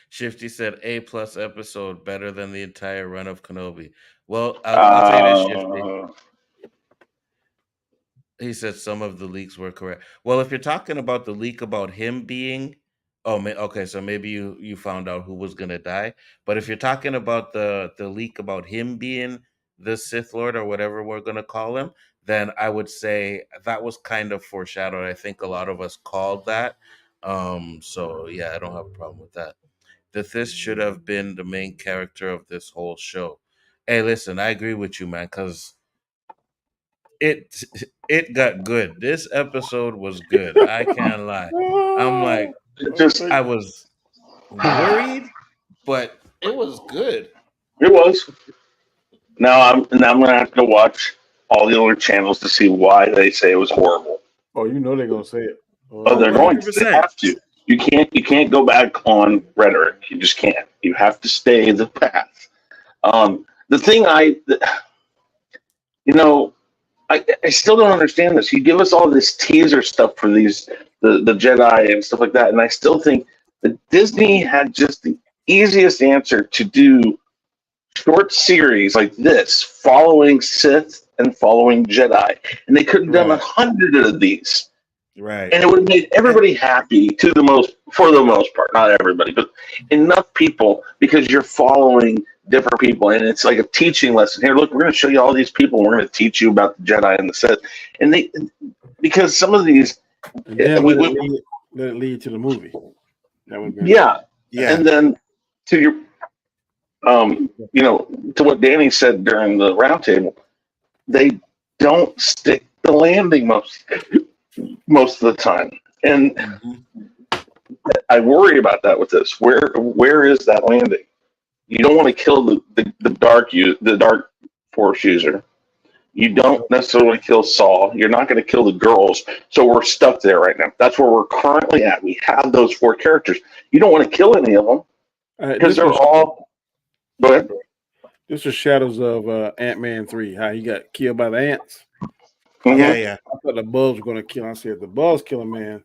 Shifty said A+ episode, better than the entire run of Kenobi. Well, I'll say this, Shifty. He said some of the leaks were correct. Well, if you're talking about the leak about him being, okay, so maybe you found out who was gonna die. But if you're talking about the leak about him being the Sith Lord or whatever we're gonna call him, then I would say that was kind of foreshadowed. I think a lot of us called that. So yeah, I don't have a problem with that. This should have been the main character of this whole show. Hey, listen, I agree with you, man, because it got good. This episode was good. I can't lie. I'm like, I was worried, but it was good. It was. Now I'm gonna have to watch all the other channels to see why they say it was horrible. Oh, you know they're gonna say it. Oh, they're going to. They 100%. have to. You can't go back on rhetoric. You just can't. You have to stay the path. The thing you know, I still don't understand this. You give us all this teaser stuff for the Jedi and stuff like that, and I still think that Disney had just the easiest answer to do short series like this, following Sith and following Jedi, and they could have done 100 of these. Right. And it would have made everybody happy for the most part, not everybody, but enough people, because you're following different people, and it's like a teaching lesson. Here, look, we're going to show you all these people, and we're going to teach you about the Jedi and the Sith. And because some of these, let it lead to the movie. That would be yeah. And then to your, to what Danny said during the roundtable, they don't stick the landing most of the time, and I worry about that with this. Where is that landing? You don't want to kill the dark force user. You don't necessarily kill Saul. You're not going to kill the girls. So we're stuck there right now. That's where we're currently at. We have those 4 characters. You don't want to kill any of them because they're all. Go ahead. This was shadows of Ant-Man 3. How he got killed by the ants. Yeah. I thought the bugs were going to kill him. I said, the bugs kill him, man.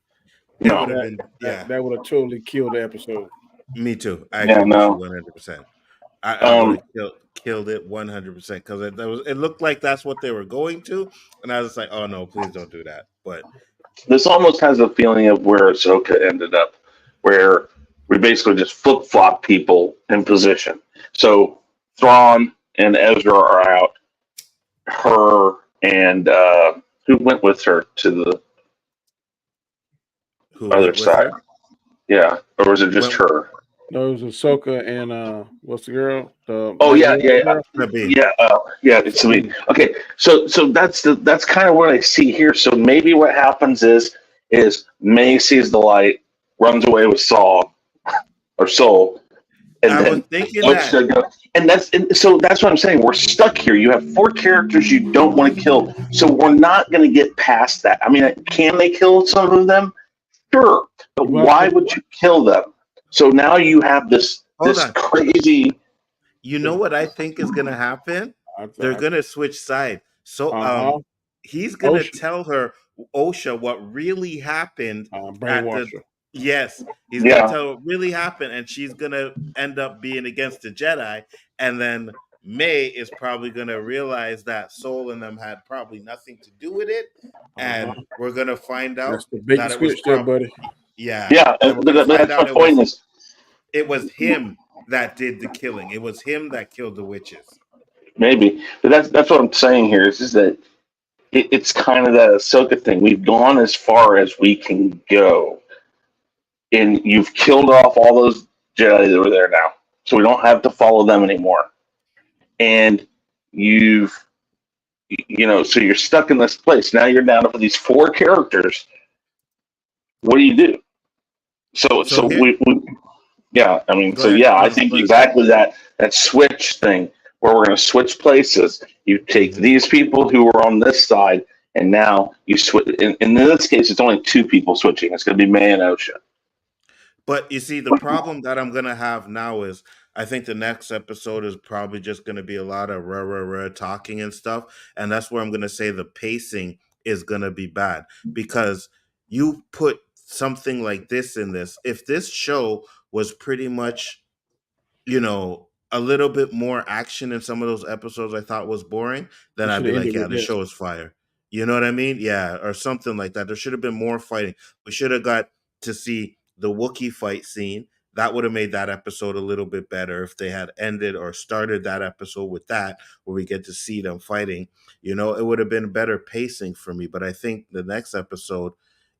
That would have totally killed the episode. Me too. I agree with you 100%. I would have killed it 100% because it looked like that's what they were going to, and I was just like, oh no, please don't do that. But this almost has a feeling of where Ahsoka ended up, where we basically just flip-flop people in position. So Thrawn and Ezra are out. Her and who went with her to the other side? Yeah, or was it just her? No, it was Ahsoka and what's the girl? It's Sabine. Okay, so that's kind of what I see here. So maybe what happens is May sees the light, runs away with Soul, and I then was thinking that. So that's what I'm saying. We're stuck here. You have 4 characters you don't want to kill, so we're not going to get past that. I mean, can they kill some of them? Sure, but why would you kill them? So now you have this crazy. You know what I think is going to happen? They're going to switch side. So he's going to tell her, Osha, what really happened. Yes, he's going to tell her what really happened, and she's going to end up being against the Jedi, and then May is probably going to realize that Soul and them had probably nothing to do with it, and we're going to find out that it was buddy. Yeah. But that's my point is, it was him that did the killing. It was him that killed the witches. Maybe, but that's what I'm saying here is that it's kind of that Ahsoka thing. We've gone as far as we can go, and you've killed off all those Jedi that were there now, so we don't have to follow them anymore. And so you're stuck in this place. Now you're down to these 4 characters. What do you do? I think exactly that switch thing where we're going to switch places. You take these people who were on this side, and now you switch. In this case, it's only 2 people switching. It's going to be May and Osha. But you see, the problem that I'm going to have now is I think the next episode is probably just going to be a lot of talking and stuff. And that's where I'm going to say the pacing is going to be bad because you put something like this in this. If this show was pretty much, a little bit more action in some of those episodes I thought was boring, then I'd be like, yeah, the show is fire. You know what I mean? Yeah, or something like that. There should have been more fighting. We should have got to see the Wookiee fight scene. That would have made that episode a little bit better if they had ended or started that episode with that, where we get to see them fighting. It would have been better pacing for me. But I think the next episode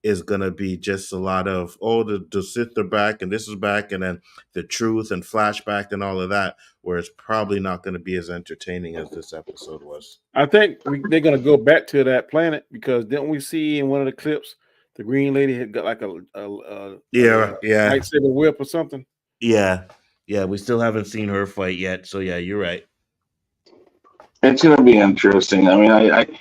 is going to be just a lot of, the Sith are back and this is back, and then the truth and flashback and all of that, where it's probably not going to be as entertaining as this episode was. I think they're going to go back to that planet because didn't we see in one of the clips the green lady had got like a lightsaber whip or something? Yeah, we still haven't seen her fight yet. So yeah, you're right. It's going to be interesting. I mean,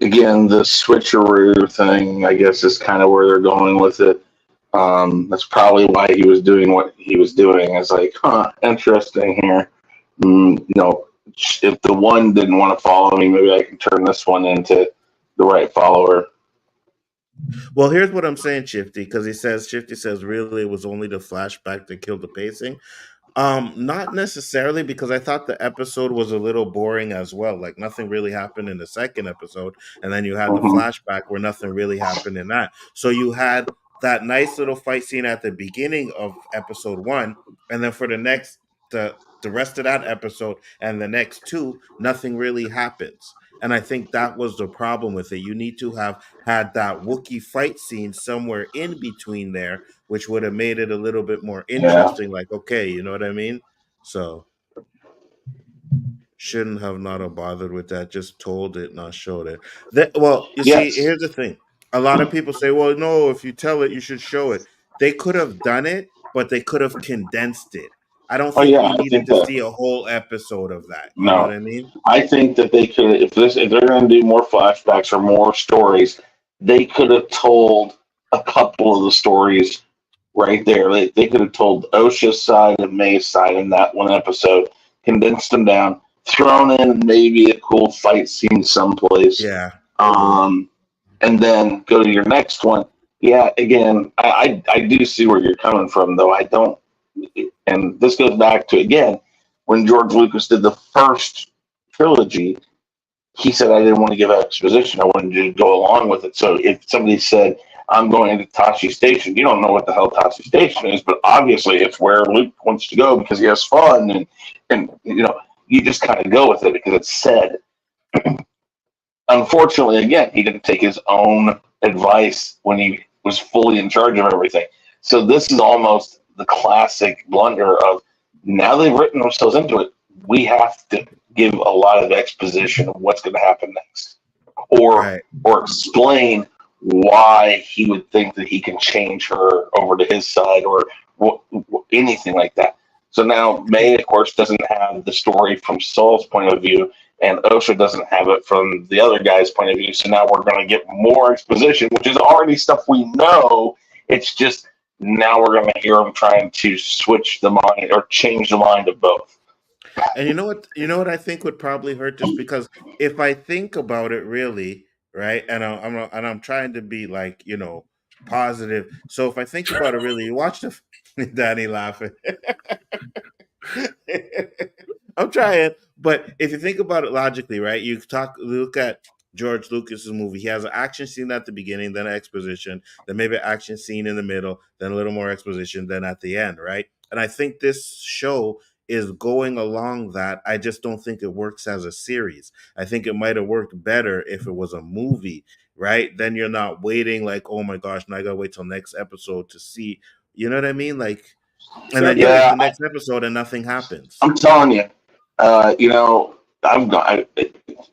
again, the switcheroo thing, I guess, is kind of where they're going with it. That's probably why he was doing what he was doing. It's like, interesting here. If the one didn't want to follow me, maybe I can turn this one into the right follower. Well, here's what I'm saying, Shifty, because Shifty says, really, it was only the flashback that killed the pacing. Not necessarily, because I thought the episode was a little boring as well. Like nothing really happened in the second episode, and then you had the flashback where nothing really happened in that. So you had that nice little fight scene at the beginning of episode 1, and then for the rest of that episode and the next 2, nothing really happens. And I think that was the problem with it. You need to have had that Wookiee fight scene somewhere in between there, which would have made it a little bit more interesting. Like, okay, you know what I mean? So shouldn't have not have bothered with that. Just told it, not showed it. See, here's the thing. A lot of people say, well, no, if you tell it, you should show it. They could have done it, but they could have condensed it. I don't think we needed to see a whole episode of that. You know what I mean? I think that they could, if they're going to do more flashbacks or more stories, they could have told a couple of the stories right there. They could have told Osha's side and May's side in that one episode, condensed them down, thrown in maybe a cool fight scene someplace. Yeah. And then go to your next one. Yeah, again, I do see where you're coming from, though. I don't. And this goes back to, again, when George Lucas did the first trilogy, he said, I didn't want to give exposition. I wanted to go along with it. So if somebody said, I'm going to Tashi Station, you don't know what the hell Tashi Station is, but obviously it's where Luke wants to go because he has fun. And you just kind of go with it because it's said. Unfortunately, again, he didn't take his own advice when he was fully in charge of everything. So this is almost the classic blunder of, now they've written themselves into it, we have to give a lot of exposition of what's going to happen next, or explain why he would think that he can change her over to his side, or anything like that. So now May, of course, doesn't have the story from Saul's point of view, and Osha doesn't have it from the other guy's point of view. So now we're going to get more exposition, which is already stuff we know. It's just now we're going to hear them trying to switch the mind or change the mind of both. And you know what I think would probably hurt this, because if I think about it really, right, and I'm trying to be like, positive. So if I think about it really, you watch the Danny laughing. I'm trying, but if you think about it logically, right, look at George Lucas's movie. He has an action scene at the beginning, then an exposition, then maybe an action scene in the middle, then a little more exposition, then at the end, right? And I think this show is going along that. I just don't think it works as a series. I think it might have worked better if it was a movie, right? Then you're not waiting like, oh my gosh, now I gotta wait till next episode to see. You know what I mean? Like, and then you get the next episode and nothing happens. I'm telling you, I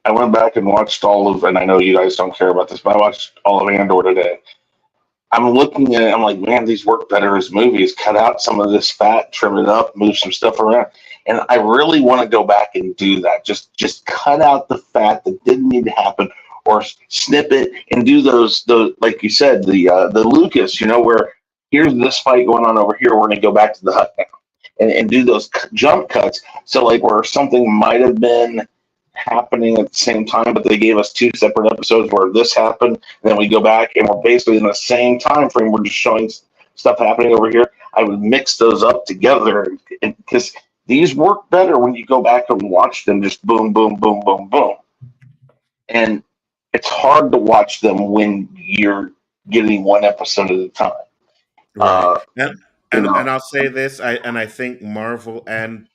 went back and watched all of, and I know you guys don't care about this, but I watched all of Andor today. I'm looking at it, I'm like, man, these work better as movies. Cut out some of this fat, trim it up, move some stuff around. And I really want to go back and do that. Just cut out the fat that didn't need to happen, or snip it and do those like you said, the Lucas, where here's this fight going on over here. We're going to go back to the hut now. And do those jump cuts. So like where something might have been happening at the same time, but they gave us 2 separate episodes where this happened, and then we go back and we're basically in the same time frame. We're just showing stuff happening over here. I would mix those up together, because these work better when you go back and watch them just boom, boom, boom, boom, boom. And it's hard to watch them when you're getting one episode at a time. Right. And I'll say this, I think Marvel, and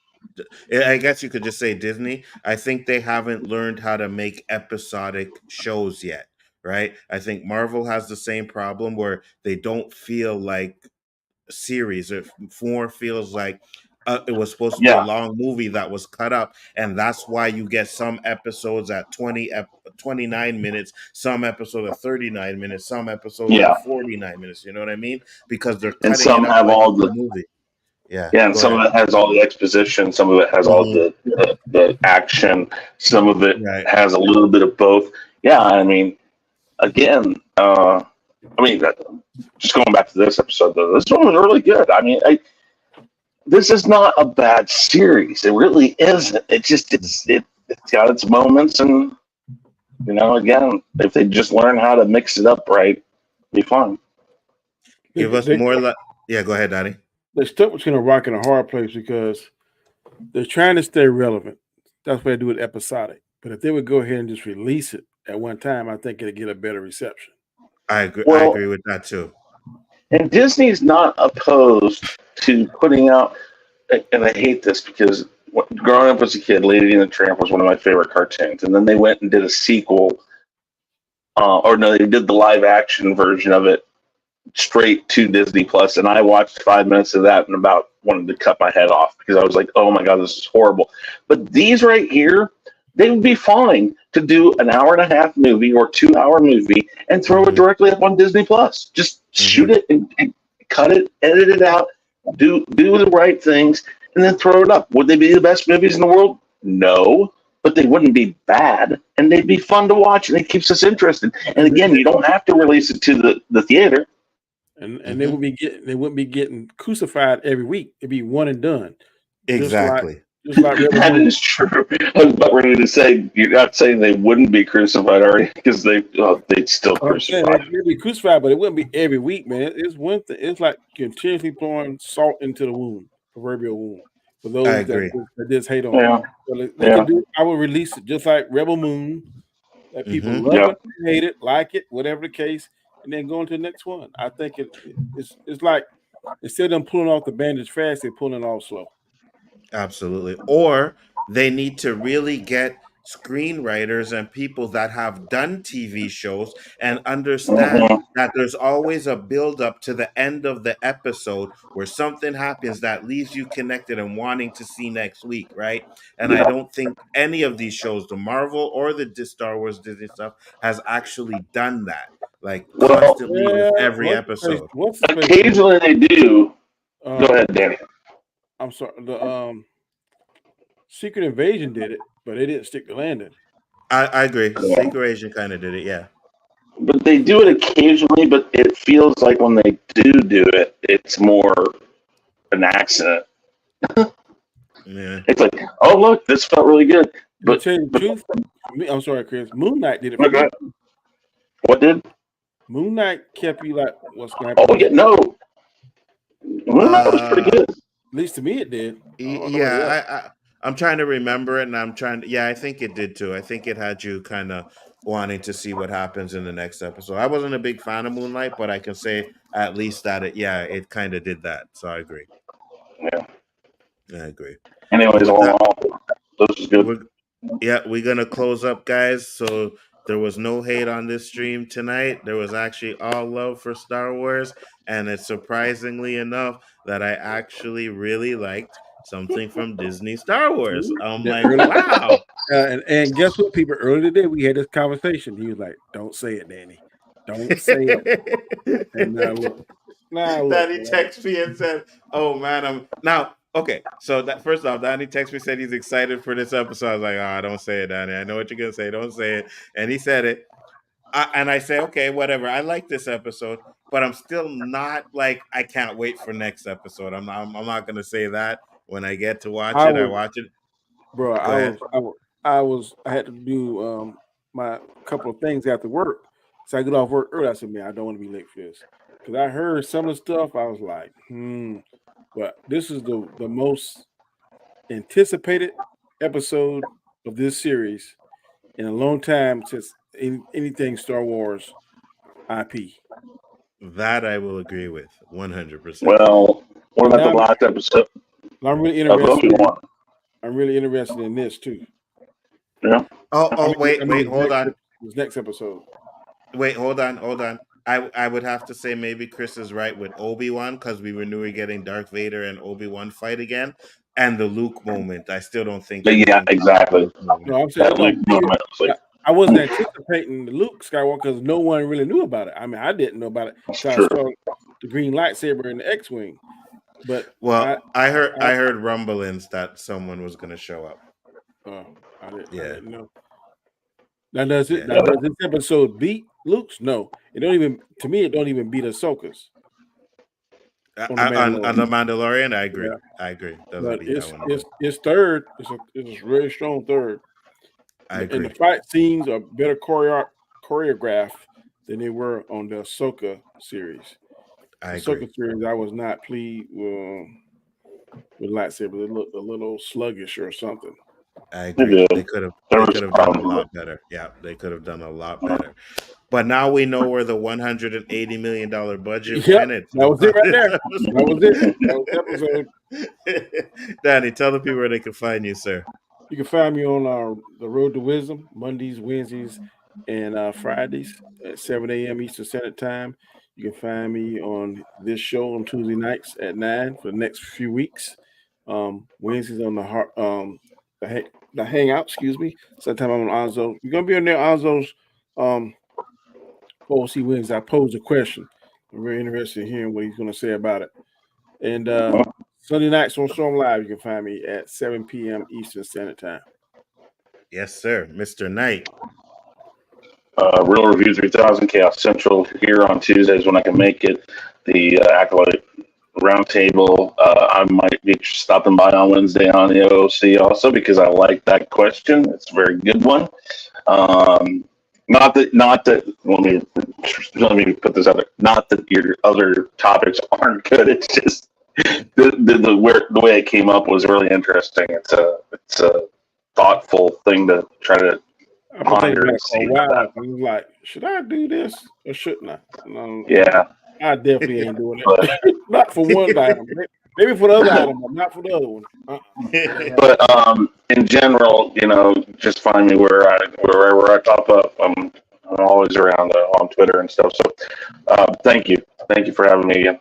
I guess you could just say Disney, I think they haven't learned how to make episodic shows yet, right? I think Marvel has the same problem where they don't feel like a series. It more feels like it was supposed to be a long movie that was cut up, and that's why you get some episodes at 29 minutes, some episodes at 39 minutes, some episodes at 49 minutes. You know what I mean? Because they're cutting, and some have like all the movie. Yeah, and some of it has all the exposition, some of it has all the action, some of it has a little bit of both. yeah, I mean, again, just going back to this episode though, this one was really good. I mean, this is not a bad series. It really isn't. It's got its moments, and again, if they just learn how to mix it up right, it'll be fun. Give us more. Yeah, go ahead, Donnie. They're stuck between a rock and a hard place because they're trying to stay relevant. That's why they do it episodic. But if they would go ahead and just release it at one time, I think it'd get a better reception. I agree. Well, I agree with that too. And Disney's not opposed to putting out, and I hate this because growing up as a kid, Lady and the Tramp was one of my favorite cartoons. And then they went and did a sequel, or no, they did the live action version of it straight to Disney Plus. And I watched 5 minutes of that and about wanted to cut my head off because I was like, oh my God, this is horrible. But these right here, they would be fine to do an 1.5-hour movie or 2-hour movie and throw it directly up on Disney Plus. Just shoot it and cut it, edit it out, do the right things, and then throw it up. Would they be the best movies in the world? No, but they wouldn't be bad, and they'd be fun to watch, and it keeps us interested. And again, you don't have to release it to the theater. And they wouldn't be getting crucified every week. It'd be one and done. Exactly. Just like that is true. I was about ready to say, you're not saying they wouldn't be crucified, are you? Because they'd still crucify. They'd be crucified, but it wouldn't be every week, man. It's one thing. It's like continuously pouring salt into the wound, proverbial wound. For those that just hate on it. So I would release it just like Rebel Moon. That people love it, hate it, like it, whatever the case, and then go into the next one. I think it's like instead of them pulling off the bandage fast, they're pulling it off slow. Absolutely. Or they need to really get screenwriters and people that have done TV shows and understand that there's always a build up to the end of the episode where something happens that leaves you connected and wanting to see next week, right? And I don't think any of these shows, the Marvel or the Star Wars Disney stuff, has actually done that. Like constantly with every episode. Occasionally they do. Go ahead, Danny. I'm sorry. The Secret Invasion did it, but they didn't stick the landing. I agree. Secret Invasion kind of did it, yeah. But they do it occasionally, but it feels like when they do it, it's more an accident. Yeah. It's like, oh look, this felt really good. But to tell you the truth, I'm sorry, Chris. Moon Knight did it. For What did? Moon Knight kept you like, what's going to happen? Oh yeah, no. Moon Knight was pretty good. At least to me, it did. I'm trying to remember it, and I think it did too. I think it had you kind of wanting to see what happens in the next episode. I wasn't a big fan of Moonlight, but I can say at least that it kind of did that. So I agree. Yeah, I agree. Anyways, this is good. We're gonna close up, guys. So there was no hate on this stream tonight. There was actually all love for Star Wars, and it's surprisingly enough that I actually really liked something from Disney Star Wars. I'm like, wow. And guess what, people? Earlier today, we had this conversation. He was like, don't say it, Danny. Don't say it. And now look. Danny texted me and said, oh, man, okay, so first off, Danny texted me, said he's excited for this episode. I was like, don't say it, Danny. I know what you're going to say. Don't say it. And he said it. And I say, okay, whatever. I like this episode, but I'm still not like, I can't wait for next episode. I'm not going to say that. When I get to watch I watch it. Bro, I had to do my couple of things after work. So I get off work early. I said, man, I don't want to be late for this. Because I heard some of the stuff, I was like, But this is the most anticipated episode of this series in a long time since anything Star Wars IP. That I will agree with 100%. Well, what about the last episode? I'm really interested. I'm really interested in this too. Yeah. Wait, hold on. This next episode. Wait, hold on. I would have to say maybe Chris is right with Obi-Wan because we knew we were getting Darth Vader and Obi-Wan fight again, and the Luke moment. I still don't think. Yeah, exactly. No, I'm saying I wasn't anticipating the Luke Skywalker because no one really knew about it. I mean, I didn't know about it. So I saw the green lightsaber in the X-wing. But I heard rumblings that someone was going to show up. I didn't know. Now does it? Yeah. Now does this episode beat Luke's? No, it don't even. To me, it don't even beat Ahsoka's. On the Mandalorian, I agree. Yeah. I agree. Doesn't But beat that one. it's third. It's a really strong third. I agree. And the fight scenes are better choreographed than they were on the Ahsoka series. I The agree. Ahsoka series, I was not pleased with lightsabers. They looked a little sluggish or something. I agree. They could have done a problem. lot better. Yeah, they could have done a lot better. But now we know where the $180 million budget went. That was it right there. That was it. That was episode. Danny, tell the people where they can find you, sir. You can find me on the Road to Wisdom Mondays, Wednesdays, and Fridays at 7 a.m. Eastern Standard Time. You can find me on this show on Tuesday nights at 9 for the next few weeks. Wednesdays on the Hangout. Excuse me. Sometime I'm on Nzo. You're gonna be on there. Nzo's OC Wednesday. I posed a question. I'm very interested in hearing what he's gonna say about it. And Sunday nights on Storm Live, you can find me at 7 p.m. Eastern Standard Time. Yes, sir. Mr. Knight. Real Review 3000 Chaos Central here on Tuesdays when I can make it. The Acolyte Roundtable. I might be stopping by on Wednesday on the OOC also because I like that question. It's a very good one. Not that. Let me put this out there. Not that your other topics aren't good. It's just the way it came up was really interesting. It's a thoughtful thing to try to ponder and see. I was like, should I do this or shouldn't I? Yeah, I definitely ain't doing it. Not for one item. Maybe for the other item, but not for the other one. But in general, just find me wherever I pop up. I'm always around on Twitter and stuff. So thank you for having me again.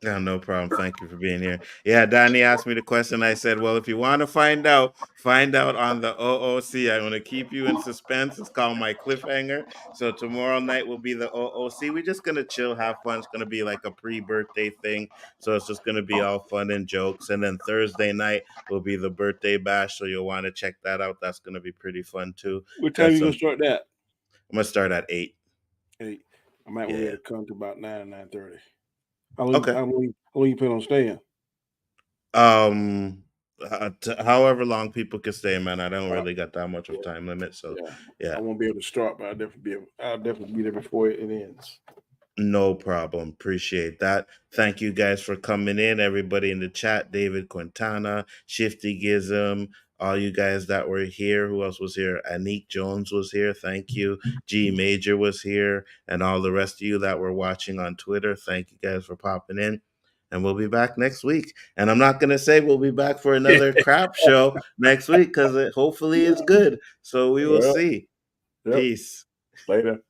No problem. Thank you for being here. Yeah, Danny asked me the question. I said, well, if you want to find out on the OOC. I'm going to keep you in suspense. It's called my cliffhanger. So tomorrow night will be the OOC. We're just going to chill, have fun. It's going to be like a pre-birthday thing. So it's just going to be all fun and jokes. And then Thursday night will be the birthday bash. So you'll want to check that out. That's going to be pretty fun too. What time are you going to start that? I'm going to start at 8. 8. I might be able to come to about 9, 9:30. How Okay. long you plan on staying? However long people can stay, man. I don't really got that much of a time limit, so yeah. I won't be able to start, but I'll definitely be there before it ends. No problem. Appreciate that. Thank you guys for coming in. Everybody in the chat, David Quintana, Shifty Gizm, all you guys that were here. Who else was here? Anik Jones was here. Thank you. G Major was here. And all the rest of you that were watching on Twitter. Thank you guys for popping in. And we'll be back next week. And I'm not going to say we'll be back for another crap show next week because hopefully it's good. So we will see. Yep. Peace. Later.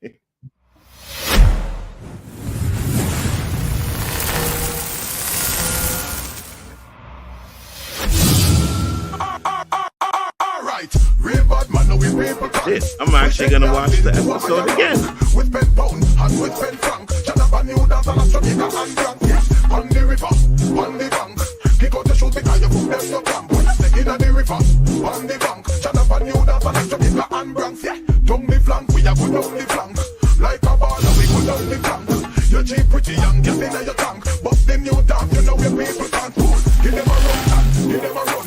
Shit, I'm actually going to watch the episode again. With Ben Pound and with Ben Frank, Jonathan New Dance and Jamaica and Drunk. Yes, on the river, on the bank. Kick out the shoes because you put them no camp. When you stay in the river, on the bank. Jonathan New Dance and Jamaica and Drunk. Yeah, down the flank, we are going down the flank. Like a baller, we go down the flank. You're cheap, pretty young, get in your tank. But the new dance, you know where people can't pull. Give them a run, give them a run.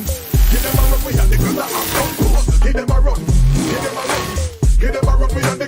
Give them a run, we are the girls that have come. Give them a run, give them a run. Give them a run, we are the